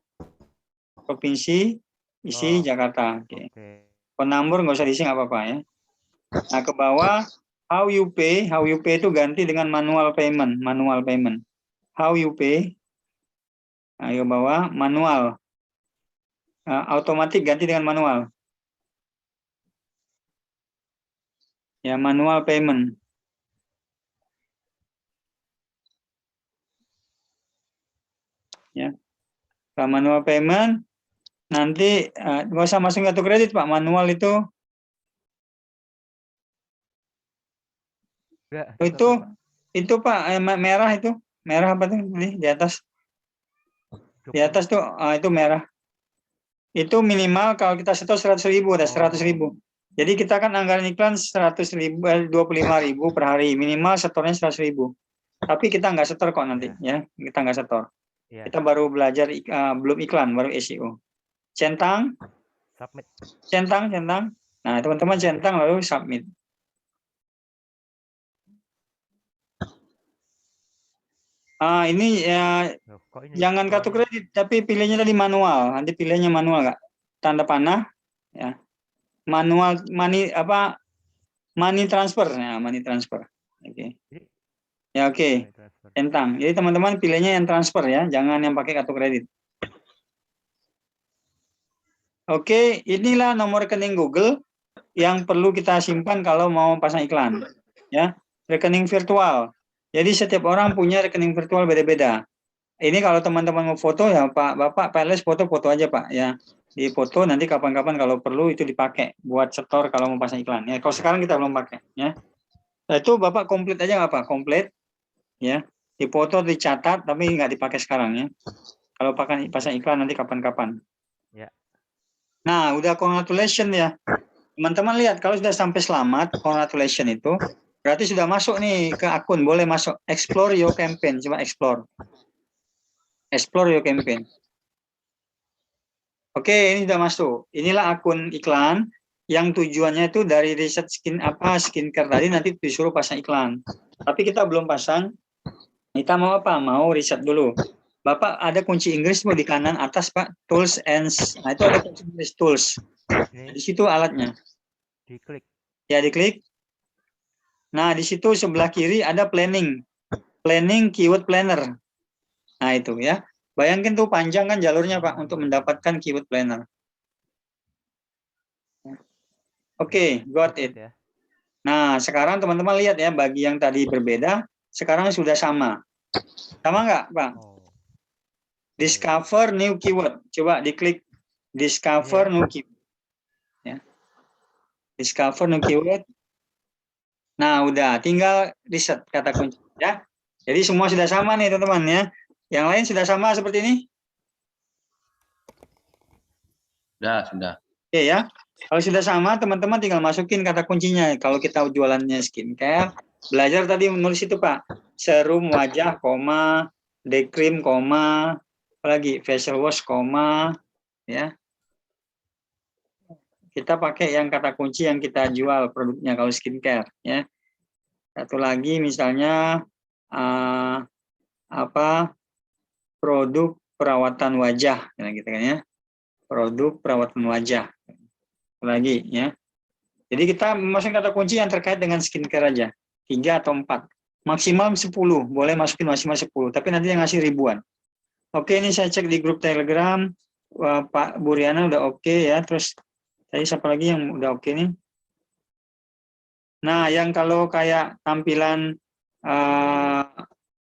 Provinsi isi Jakarta. Oke. Phone number nggak usah diisi nggak apa-apa ya. Nah ke bawah how you pay itu ganti dengan manual payment. How you pay. Ayo bawah manual. Otomatis ganti dengan manual. Ya manual payment. Ya. Kalau manual payment nanti nggak usah masuk kartu kredit Pak. Manual itu itu Pak merah itu. Merah apa tuh di atas? Di atas tuh itu merah. Itu minimal kalau kita setor 100.000 ada 100.000. Jadi kita kan anggaran iklan 25.000 per hari, minimal setornya 100.000. Tapi kita nggak setor kok nanti, ya. Kita nggak setor. Ya. Kita baru belajar belum iklan, baru SEO. Centang, Submit. centang. Nah, teman-teman centang lalu submit. Ini ya, Loh, kok ini jangan kartu keluarnya? kredit, tapi pilihnya tadi manual. Nanti pilihnya manual nggak? Tanda panah, ya. Manual money transfer, ya, money transfer. Oke. Ya, oke. Transfer. Centang. Jadi teman-teman pilihnya yang transfer ya, jangan yang pakai kartu kredit. Oke, inilah nomor rekening Google yang perlu kita simpan kalau mau pasang iklan. Ya, rekening virtual. Jadi setiap orang punya rekening virtual beda-beda. Ini kalau teman-teman mau foto ya Bapak PLS foto-foto aja Pak ya. Di foto nanti kapan-kapan kalau perlu itu dipakai buat setor kalau mau pasang iklan. Ya, kalau sekarang kita belum pakai ya. Nah, itu Bapak komplit aja nggak Pak? Komplit ya. Di foto dicatat tapi nggak dipakai sekarang ya. Kalau pakai pasang iklan nanti kapan-kapan. Ya. Nah, udah congratulations ya. Teman-teman lihat kalau sudah sampai selamat, congratulations itu berarti sudah masuk nih ke akun, boleh masuk explore your campaign, coba explore. Explore your campaign. Oke, ini sudah masuk. Inilah akun iklan yang tujuannya itu dari riset skincare tadi nanti disuruh pasang iklan. Tapi kita belum pasang. Kita mau apa? Mau riset dulu. Bapak ada kunci Inggris di kanan atas Pak, tools and nah itu ada kunci Inggris tools. Di situ alatnya. Diklik. Ya, diklik. Nah, di situ sebelah kiri ada planning. Planning keyword planner. Nah, itu ya. Bayangkan tuh panjang kan jalurnya Pak untuk mendapatkan keyword planner. Oke, got it. Ya. Nah, sekarang teman-teman lihat ya, bagi yang tadi berbeda, sekarang sudah sama. Sama nggak, Pak? Oh. Discover new keyword. Coba diklik discover new keyword. Ya. Discover new keyword. Nah, udah, tinggal riset kata kunci ya. Jadi semua sudah sama nih, teman-teman ya. Yang lain sudah sama seperti ini? Sudah. Oke ya. Kalau sudah sama, teman-teman tinggal masukin kata kuncinya. Kalau kita jualannya skincare, belajar tadi menulis itu Pak. Serum wajah, koma, day cream, koma, apalagi facial wash, koma, ya. Kita pakai yang kata kunci yang kita jual produknya kalau skincare, ya. Satu lagi misalnya produk perawatan wajah, gitu kan ya. Produk perawatan wajah. Lagi ya. Jadi kita masukin kata kunci yang terkait dengan skincare aja. 3 atau 4. Maksimal 10. Boleh masukin maksimal 10. Tapi nanti yang ngasih ribuan. Oke, ini saya cek di grup Telegram. Pak Buriana udah oke ya. Terus tadi siapa lagi yang udah oke nih? Nah, yang kalau kayak tampilan